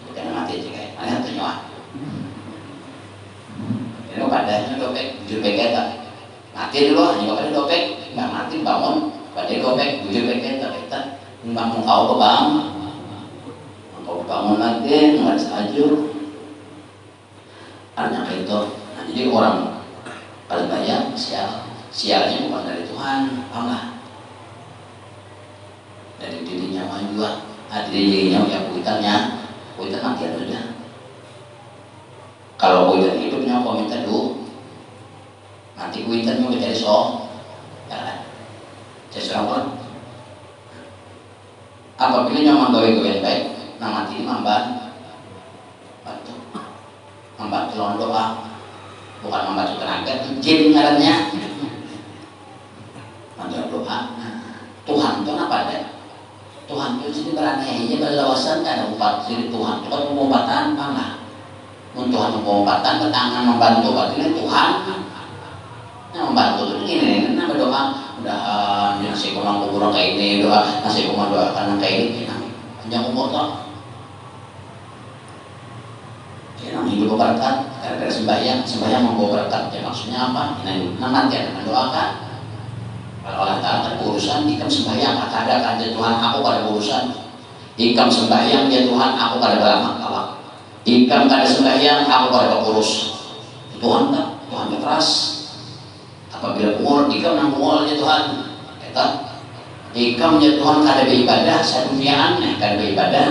bukan mati juga. Mana ternyata ini padanya dopek bujur peket mati dulu hanya pada dopek nggak mati bangun pada dopek bujur peket kita bangun kau bangun lagi nggak sajur hanya itu. Nah jadi orang kalau banyak sialnya bukan dari Tuhan Allah dari dirinya juga dirinya yang kuitan mati aja. Kalau kuitan hidupnya kau minta dulu nanti kuitan mau jadi ya kan jadi seorang apabila nyaman gawe baik nah mati ini membantu lawan doa bukan membantu tenaga izin ngarannya membantu doa. Tuhan itu apa deh Tuhan itu sini beranehnya berlawasan ada umat diri Tuhan itu kan pengombatan lah Tuhan pengombatan ketangan membantu berarti Tuhan yang membantu itu ini nama doa mudahan nasi kumang kubur kayak ini doa nasi kumang doa karena kayak ini panjang umur toh ya hidup berkat gara-gara sembahyang membawa berkat ya maksudnya apa nanti ada mendoakan kalau Allah Ta'ala kan urusan ikam sembahyang ada kan Tuhan aku pada urusan ikam sembahyang ya Tuhan aku pada beramak kawak Ikam kada sembahyang, aku kada kurus. Tuhan tak, Tuhan keras. Apabila pungol, ikam nang pungolnya Tuhan. Kata, ikam ya Tuhan kada beribadah, saduniaan kada beribadah.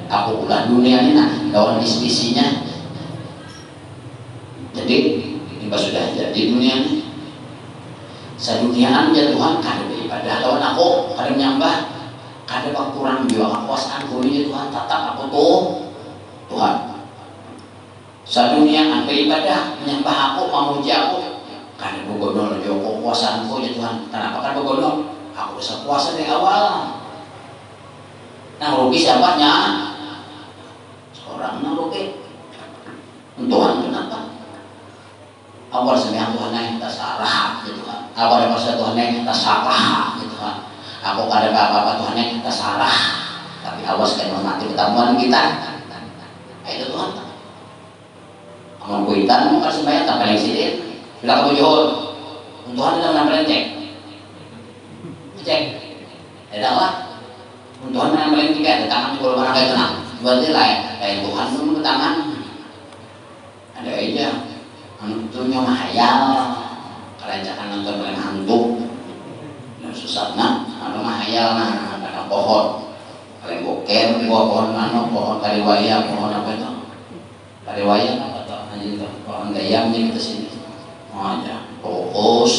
Aku ulah dunia ini nah, lawan isi-isinya. Jadi, ini sudah jadi dunia ini. Saduniaan ya Tuhan kada beribadah, lawan aku kada menyembah, kada kurang juga kekuasaanku ini Tuhan, tatap aku tuh Tuhan. Sadunia beribadah menyembah aku, memuji aku, karena begonol joko kuasaanku ya Tuhan. Kenapa kan begonol? Aku bisa kuasa dari awal. Nang rugi siapanya? Seorang nang rugi. Tuhan kenapa? Awal sembahyang Tuhan yang kita sarah ya Tuhan. Awal masa Tuhan yang kita sarah ya Tuhan. Aku kada apa-apa Tuhan yang kita sarah. Tapi awas kan mati pertemuan kita. Itu Tuhan. Amal kuitan mau kasih bayar tak paling sidik. Bila kamu jual, Tuhan tidak menampilkan cek, tidak lah. Tuhan menampilkan tiket, tangan kalau mana kayak tenang. Berarti lain Tuhan pun ke tangan. Ada aja, hantunya mahayal. Kalian jangan nonton dengan hantu. Yang susah nak, ada mahayal nah, ada pohon. Kalian boker, pohon mana, pohon kaliwaya, pohon apa itu? Kaliwaya. Orang gayamnya kita sini aja fokus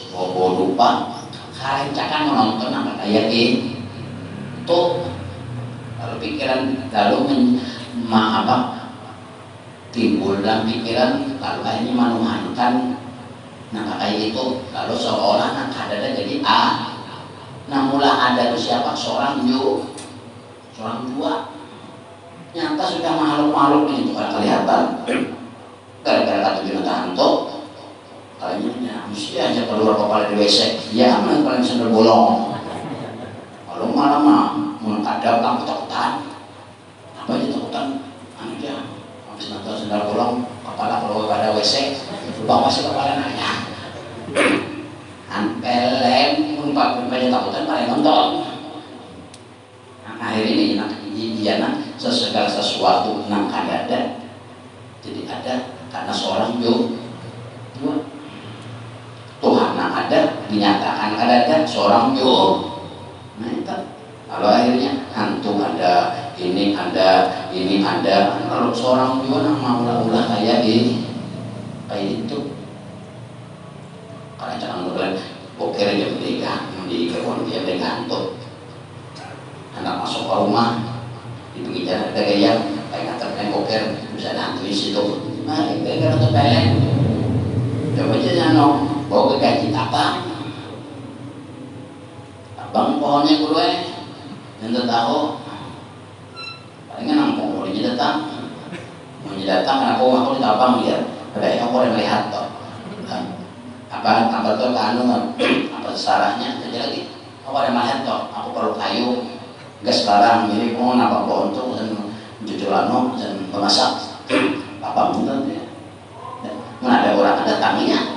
bobo lupa karencakan menonton apa kayak itu lalu pikiran lalu timbul dalam pikiran lalu akhirnya menuhankan nah kayak itu lalu seolah nak ada jadi nah mula ada itu siapa seorang dua nyata sudah makhluk-makhluk ini bukan kelihatan gara-gara kata binatang hantu kayaknya mesti aja keluar kepala di WC ya mana paling sendal bolong kalau malam ada orang ketakutan apa aja takutan aja habis nonton sendal bolong kepala keluar pada WC lupa masih kepala nanya pelem pun banyak takutan paling nonton nah, akhir ini dia segala sesuatu nang kada ada jadi ada karena seorang dua Tuhan yang ada dinyatakan ada seorang dua nah itu kalau akhirnya hantu ada ini ada kalau seorang dua nama ulah kayak itu karena jangan berlain boker aja di kebun dia hantu anak masuk ke rumah di pinggir jalan ada gaya kayak kata boker bisa ada hantu di situ. Nah, itu kan untuk pelek. Coba aja bawa ke gaji tabang. Tabang pohonnya gue, yang tahu. Palingan nampung bolehnya datang. Mau datang, aku ditabang dia. Ada yang boleh melihat toh. Apa tuh apa sarahnya? Jadi lagi. Aku ada melihat toh. Aku perlu kayu. Gas sekarang, jadi mau nabang pohon tuh dan jujur dan memasak. Apa mungkin ya? Mana ada orang datangnya?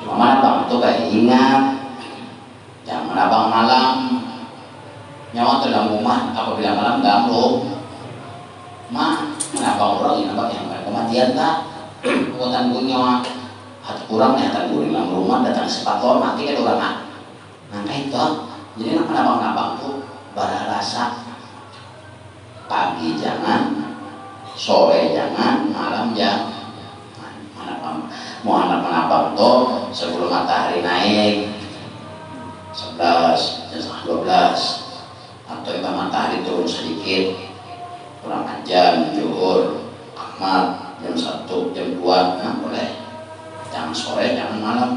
Cuma mana bang itu kayak ingat, jangan mana bang malam nyawa dalam rumah apabila malam gamblo, mana bang orang ini nampak yang kematian tak? Kekuatan punya hati kurang ya kan guring dalam rumah datang sepatu mati kan orang nah itu jadi abang tuh berasa pagi jangan sore jangan malam jangan mau anak tuh sebelum matahari naik 11 jam 12 atau ibarat matahari turun sedikit kurang jam zuhur amat jam 1 jam 2 nah boleh jangan sore jangan malam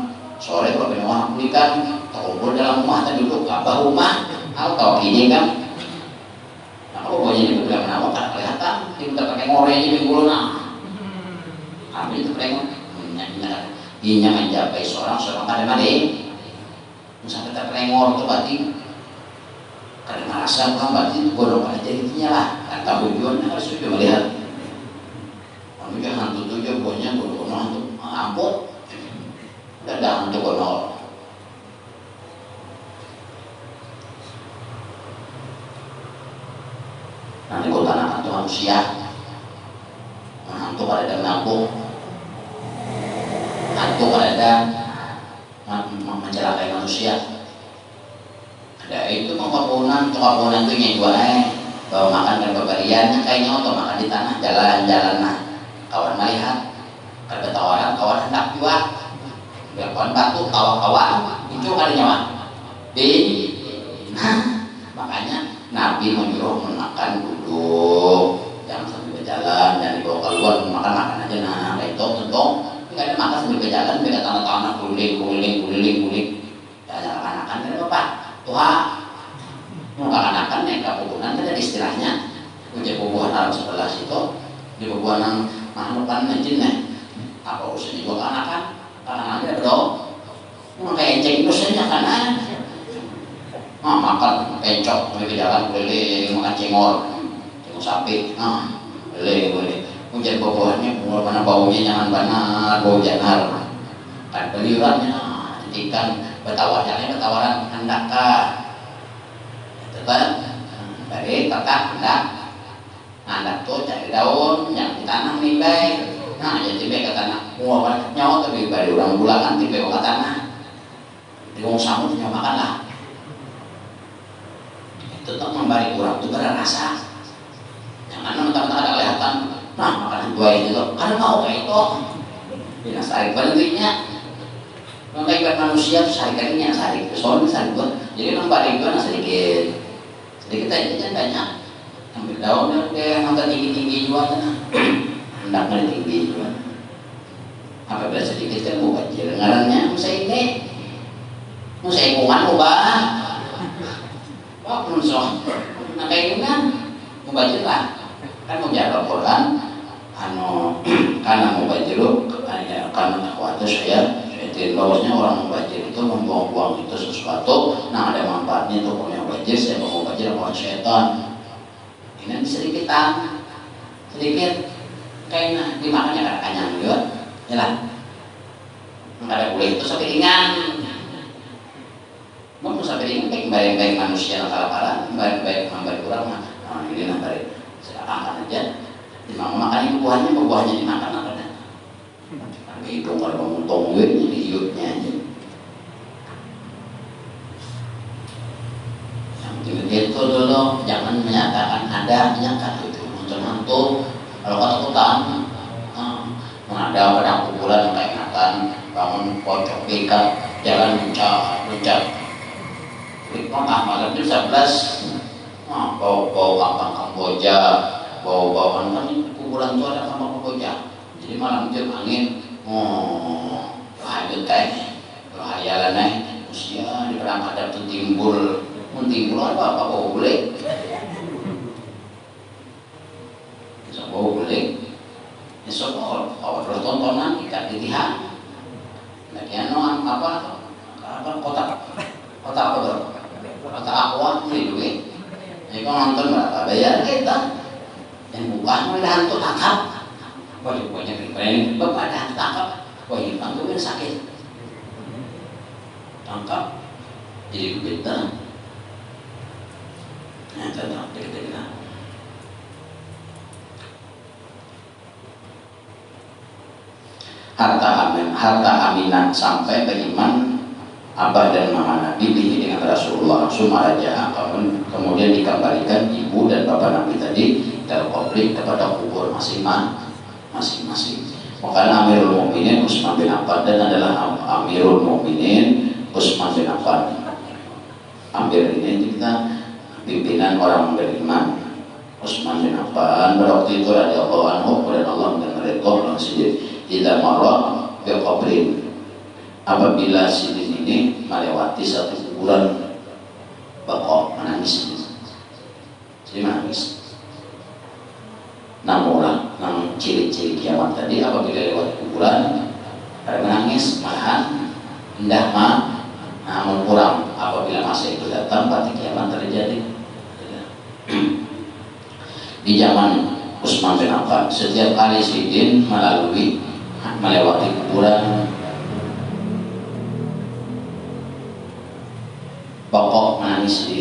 sore kalau punya orang kulikan terkumpul dalam rumah dan duduk apa rumah atau gini kan aku pokoknya ini betul kenapa kan kelihatan kita pakai ngore aja minggu kami itu pakai inya mencapai seorang pada mati sampai tak pelengor itu berarti karena merasa orang berarti itu bodoh pada jadinya lah kata tujuannya harus juga melihat kami kan hantu tujuh buahnya bodoh hantu ampun udah ada hantu bodoh nanti kau tanahkan itu manusia kada mengaku, hantu kada mencelakai manusia. Ada itu kapunan itu yang dua bawa makan dan babarian kayaknya atau makan di tanah jalan-jalan nah kawan melihat kada tawaran kawan hendak jual kawan batu kawan itu kada nyawa nah makanya Nabi menyuruh makan duduk jangan sambil berjalan jangan dibawa keluar makan aja nah itu tentu nggak ada makan sambil berjalan beda tanah-tanah guling ya anak-anak kan apa Tuhan mau anak-anak yang kapukunan kan ada istilahnya punya bubuhan alam sebelah situ di bubuhan yang mahlukan najin apa urusannya juga anak-anak anak-anak ada dong mau kayak enceng urusannya kan makan pencok mau jalan keliling makan cengor sapi boleh menjadi bubuhannya mana baunya jangan benar bau janar kan beliurannya ikan betawaran hendakkah itu kan dari tetap hendak tuh cari daun yang ditanam nih baik nah jadi baik ke tanah muawan nyawa tapi bari orang bulangan tipe ke tanah di wong samut nyawa makan lah itu tuh memberi kurang tuh berasa jangan teman-teman ada kelihatan nah makanan dua ini tuh karena mau kayak itu binasa pentingnya mengenai manusia sehari-harinya sehari soalnya sehari buat jadi nampak itu sedikit aja banyak ambil daun dan angkat tinggi juga hendak tinggi juga apabila sedikit kan mau kecil ngarannya musai kuman ubah wah menusuk nah kayak gimana mau baca lah kan mau jaga Quran karena mau baca karena waktu saya bahwasanya orang mubajir itu membuang-buang itu sesuatu nah ada manfaatnya untuk orang yang mubajir saya mau mubajir orang syaitan ini sedikit kayaknya dimakannya kada kanyang juga jalan kada boleh itu sampai ringan mau sampai ringan baik manusia yang kalah baik memberi kurang nah ini nambari sekarang aja dimakan buahnya dimakan apa itu kalau menguntung di hidupnya aja yang itu dulu jangan menyatakan ada menyatakan itu untuk hantu kalau ketakutan ada pada pukulan yang kayak ingatan bangun pojok beka jalan loncat malam jam 11 bau kampang Kamboja bau kan pukulan itu ada kampang Kamboja jadi malam jam angin lanjut berhayalan usia di perangkat itu timbul apa boleh bisa boleh besok kalau tontonan ikat dilihat bagian apa kotak aqua ini duit ini kalau nonton berapa bayar kita yang bukan oleh hantu tangkap banyak ini bapak ada tangkap wah ini tangkap ini sakit tangkap jadi kita nah tentang kita harta aminan sampai beriman abah dan mama Nabi dengan Rasulullah Sumaraja kemudian dikembalikan ibu dan bapak Nabi tadi dalam konflik kepada kubur masing-masing. Makanya Amirul Mukminin Utsman bin Affan dan adalah Amirul Mukminin Utsman bin Affan. Amir ini kita pimpinan orang beriman. Utsman bin Affan waktu itu radhiyallahu anhu dan Allah mendengar Allah sendiri tidak marah biqabrin apabila sidin ini melewati satu kuburan bakal menangis jadi menangis namun ciri-ciri kiamat tadi apabila lewat kuburan ada menangis malahan indah namun kurang apabila masa itu datang berarti kiamat terjadi di zaman Utsman bin Affan setiap kali sidin melewati kuburan pokok menangis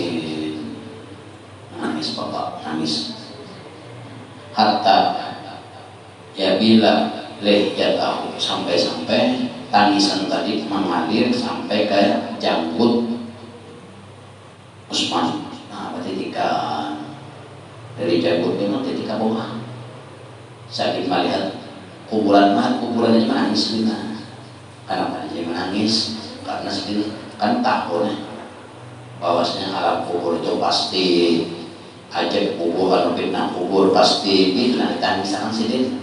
harta ya bila lehyatahu, sampai-sampai tangisan tadi mengalir sampai ke janggut Utsman. Nah, ketika dari janggut memang ketika bawah sakit melihat kuburan ini menangis lima. Kenapa dia menangis? Karena sedih kan takut bahwasanya alam kubur itu pasti aja kubur atau fitnah kubur pasti itu nanti tangis akan sedih.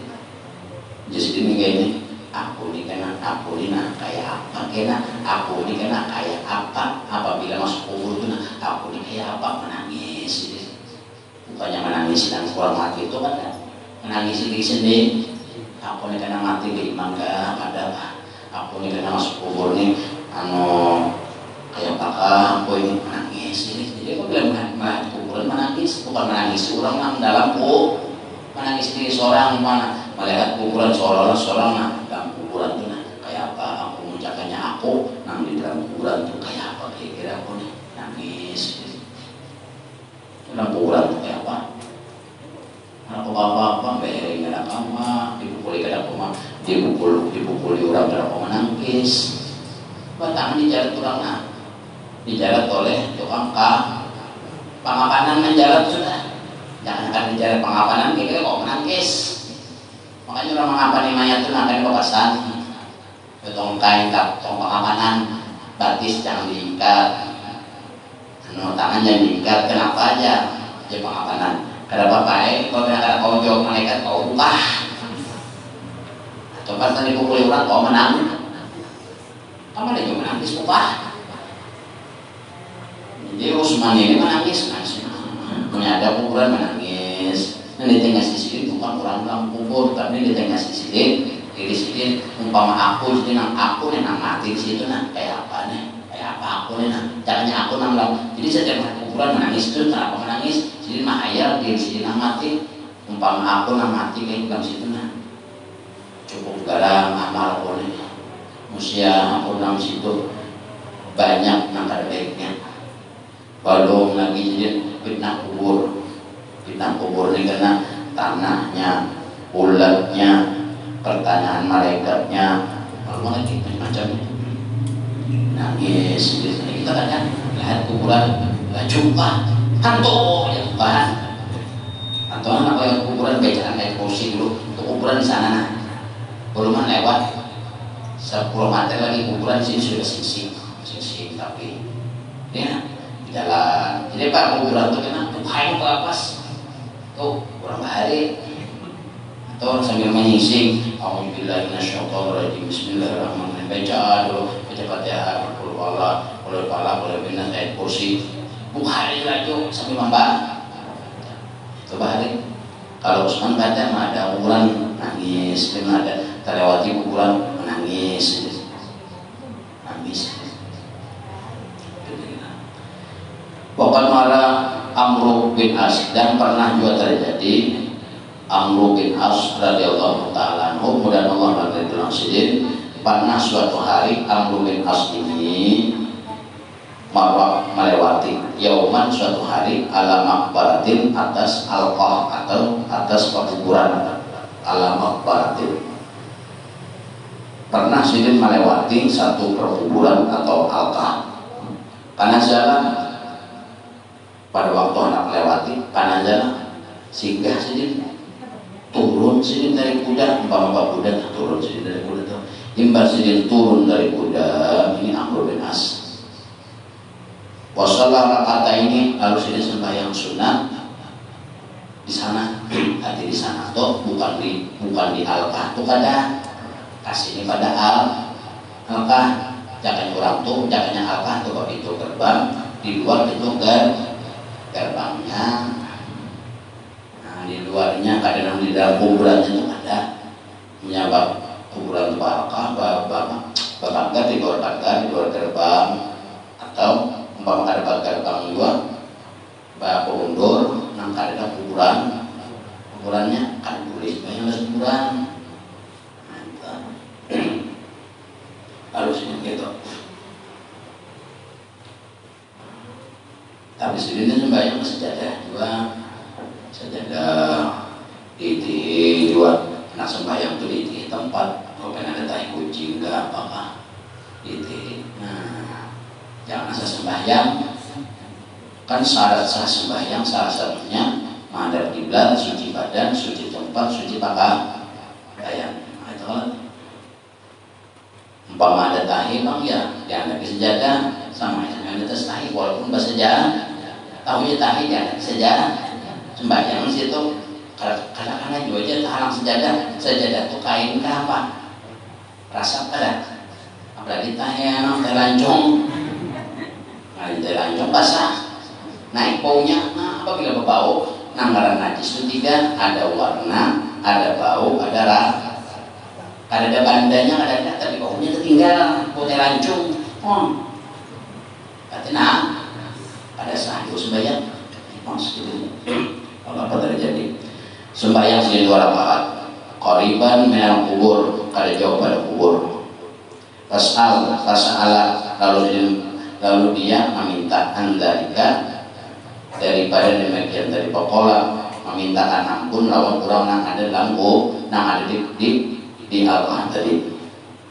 Jadi ini aku ini kena kayak apa aku ini kena kayak apa apabila masuk kubur itu aku ini kayak apa menangis. Bukannya menangis dan kurang mati itu kan menangis diri sendiri. Aku ini kena mati di mangga ada aku ini kena masuk kubur nih kayak apakah aku ini menangis ini. Jadi aku bilang melihat kuburan menangis bukan menangis orang dalam menangis diri seorang mana melihat kuburan seorang dalam kuburan itu kayak apa aku mengucapkannya aku di dalam kuburan itu kayak apa kira-kira aku nih nangis dalam kuburan itu kayak apa aku apa bering ada kama dipukuli kada koma dipukuli orang kada koma menangis batang dijalat orang dijalat oleh tukang pengakanan menjalat sudah. Jangan akan bicara pengapanan, kira-kira kok menangis. Makanya orang mengapani mayat itu akan kepasan. Tong kain, tong pengapanan, batis jangan diikat. Tangan jangan diikat, kenapa aja? Dia pengapanan. Kenapa baik? Kalau kau jawab malaikat, kau buka. Atau pas tadi pukul orang, kau menang. Kamu lagi menangis buka. Jadi Utsman ini menangis. Ada kuburan menangis. Di tengah sisi itu bukan orang dalam kubur, tapi di tengah sisi diri sini umpama aku sini aku nih mati di situ kayak apa aku nih caranya aku dalam. Jadi setiap kuburan menangis itu kenapa menangis? Jadi mahayal diri sini mati umpama aku mati kayak dalam situ cukup garang amal aku nih musia aku dalam situ banyak ada baiknya. Belum lagi jadi fitnah kubur ini karena tanahnya, ulatnya, pertanyaan malaikatnya, kalau lagi macam nangis. Kita kadang lihat kuburan, jumpa hantu ya Tuhan. Hantu apa yang kuburan bicara kayak kursi dulu, untuk kuburan di sana belum lewat 10 meter lagi kuburan di sini sudah sisi tapi ya jalan. Jadi Pak kuburan itu kena kain ke atas tuh kurang bahari atau sambil menyising Alhamdulillah minasyaitonirrajim bismillahirrahmanirrahim baca dulu baca Fatihah qul boleh bina ayat kursi bukhari lagi sambil membahas itu bahari. Kalau Utsman baca ada kuburan nangis, ada terlewati kuburan menangis. Bahkan marah Amr bin As dan pernah juga terjadi Amr bin As radhiyallahu taala anhu mudah Allah radhiyallahu pernah suatu hari Amr bin As ini marah melewati yauman suatu hari ala maqbaratin atas alqah atau atas kuburan ala maqbaratin pernah sidin melewati satu perkuburan atau alqah karena jalan pada waktu anak lewati panajana singgah sini turun sini dari kuda umpama kuda turun sini dari kuda tuh imbas sini turun dari kuda ini Amr bin As wasallah kata ini lalu sini sembahyang sunat di sana hati di sana tuh bukan di alqah tuh kada kasih ini pada alqah jangan orang tuh jangannya alqah tuh itu gerbang di luar itu gerbangnya. Di luarnya kadang di dalam kuburan itu ada menyabak kuburan bakar di luar gerbang atau umpama ada gerbang juga bak undur nang ada kuburannya kan tulis banyak kuburan harus gitu. Tapi sebenarnya sembahyang sejadah dua sajadah di dua Karena sembahyang itu di tempat, kalau ada tai kucing enggak apa-apa itu. Nah, jangan asal sembahyang. Kan syarat sah sembahyang salah satunya menghadap kiblat, suci badan, suci tempat, suci pakaian. Nah, itu kan umpama ada tahi bang ya diangkat ke sejadah sama yang ada atas tahi walaupun bersejadah tahunya tahi diangkat ke sejadah sembahyang di situ. Kadang-kadang juga aja halang sejadah itu kain ke apa rasa pada apalagi tahi yang terlancong basah naik baunya. Nah, apabila berbau nanggaran najis itu tiga, ada warna, ada bau, ada bandanya, ada tapi baunya tertinggal, bau terlancung. Artinya pada saat itu sembahyang kalau apa terjadi sembahyang sini 2 rakaat qariban minal kubur, kada jauh pada kubur. Fas'ala lalu dia meminta andalika daripada demikian dari pokola memintakan ampun lawan kurang nang ada lampu nang ada di Allah tadi.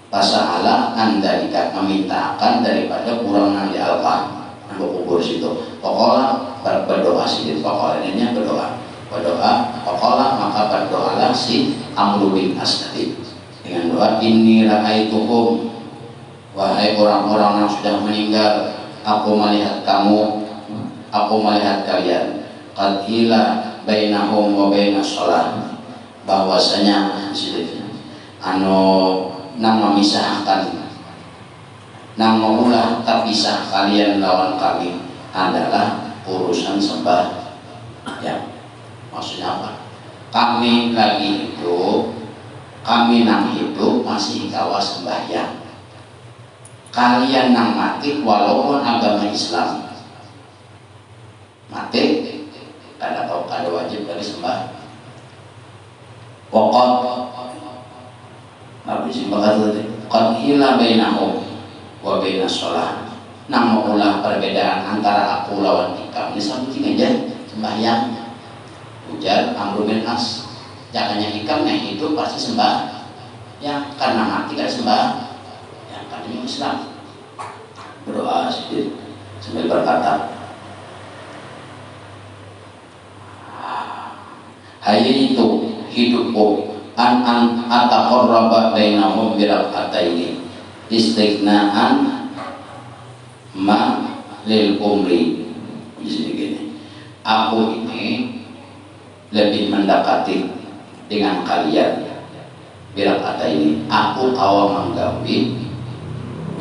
Fas'ala andalika memintakan daripada kurang nang di Allah nang kubur situ. Pokola berdoa sedikit pokola ini berdoa pokola maka berdoalah si Amr bin As tadi dengan doa inni ra'aituhum, wahai orang-orang yang sudah meninggal, aku melihat kamu, aku melihat kalian. Qad hila bainahum wa bainas shalah, bahwasanya nang memisahkan nang mengulah terpisah kalian lawan kami adalah urusan sembah. Ya, maksudnya apa? Kami lagi hidup, kami nang hidup masih kawa sembahyang. Kalian nang mati walaupun agama Islam mati kada wajib lagi sembah. Waqad habis tadi qad hila bainahum wa bainas shalah, nang mengulah perbedaan antara aku lawan ikam. Ini sampai aja sembahyang. Ujar Amr bin As, jangannya ikam yang hidup pasti sembah ya, karena mati kada sembah ya, karena Islam. Berdoa sedikit sambil berkata, hayyitu hidupku an ataqarraba bainahum bi rak'ataini istighna'an ma lil umri. Di sini gini, aku ini lebih mendekati dengan kalian bi rak'ataini, aku kawa manggawi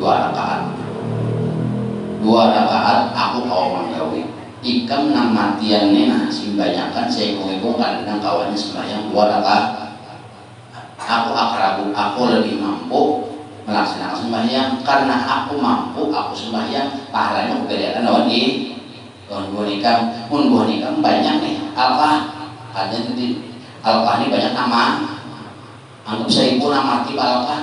2 rakaat aku kawa manggawi. Ikam nang matiannya nah simbanyakan saya ngomong kadang kawannya sembahyang 2 rakaat. Aku akrabu, aku lebih mampu melaksanakan sembahyang karena aku mampu, aku sembahyang pahalanya aku berikan lawan di buah nikam banyak nih apa ada di alqah ini banyak nama, anggap 1000 nama mati alqah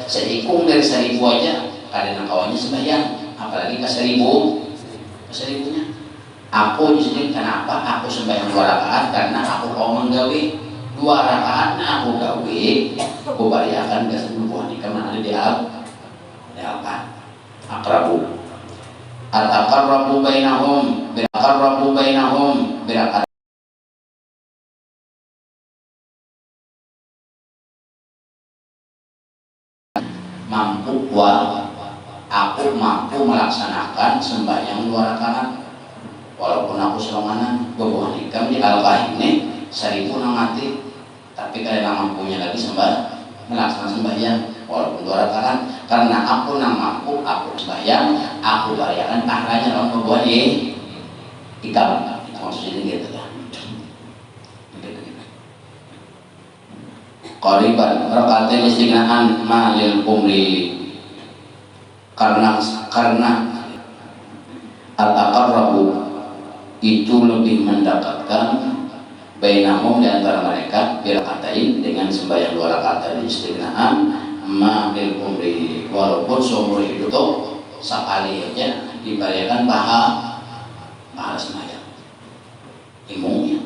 seikung dari 1000 aja kadang kawannya sembahyang apalagi ke 1000-nya. Aku di sini kenapa aku sembahyang 2 rakaat karena aku mau menggawe 2 rakaat aku gawe aku bariakan ke sebuah nikah ada di apa akrabu ataqarrabu bainahum birakat aku mampu melaksanakan sembahyang 2 rakaat walaupun aku selamanan bebuah nikam di alqah ini 1000 nang mati tapi kalian mampunya lagi melaksanakan sembahyang walaupun 2 rakaat karena aku nang mampu aku sembahyang aku bariakan pahalanya lawan bebuah ikam. Maksudnya gitu ya. Qariban rakaatain istighna'an ma'lil umri, karena at-taqarrabu itu lebih mendekatkan bainahum di antara mereka birakatain dengan sembahyang 2 rakaat tadi istighna'an ma'lil umri, walaupun seumur hidup itu sekali aja dibayarkan pahala sembahyang imumnya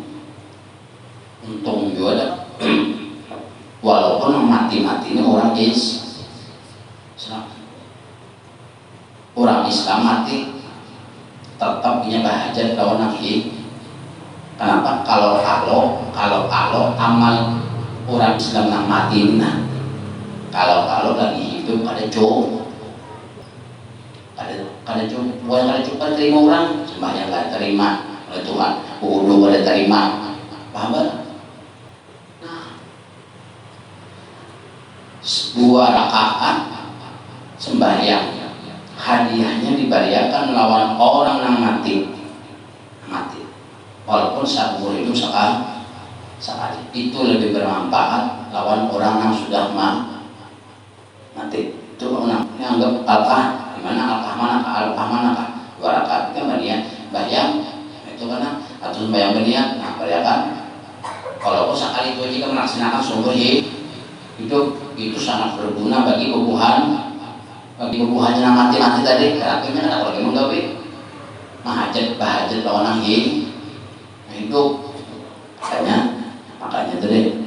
untung juga ada lawan Islam. Orang Islam mati tetap punya bahajat lawan Nabi. Kenapa? Kalau amal orang Islam yang mati nah, kalau lagi hidup ada cukup, ada cukup, bukan ada cukup terima orang, sembahyang nggak terima oleh Tuhan, wudu ada terima, paham kan? Nah, 2 rakaat sembahyang, hadiahnya diberikan lawan orang yang mati, walaupun seumur hidup sekali, itu lebih bermanfaat lawan orang yang sudah mati. Itu orang yang anggap alkah, dimana alkah mana kah? 2 rakaat kan dia bayang, itu karena atau bayang dia, nah bayangkan kalau sekali itu jika melaksanakan seumur hidup itu sangat berguna bagi kebuhan yang mati tadi. Akhirnya ada orang yang menggawe bahajat lawan hidup, makanya tadi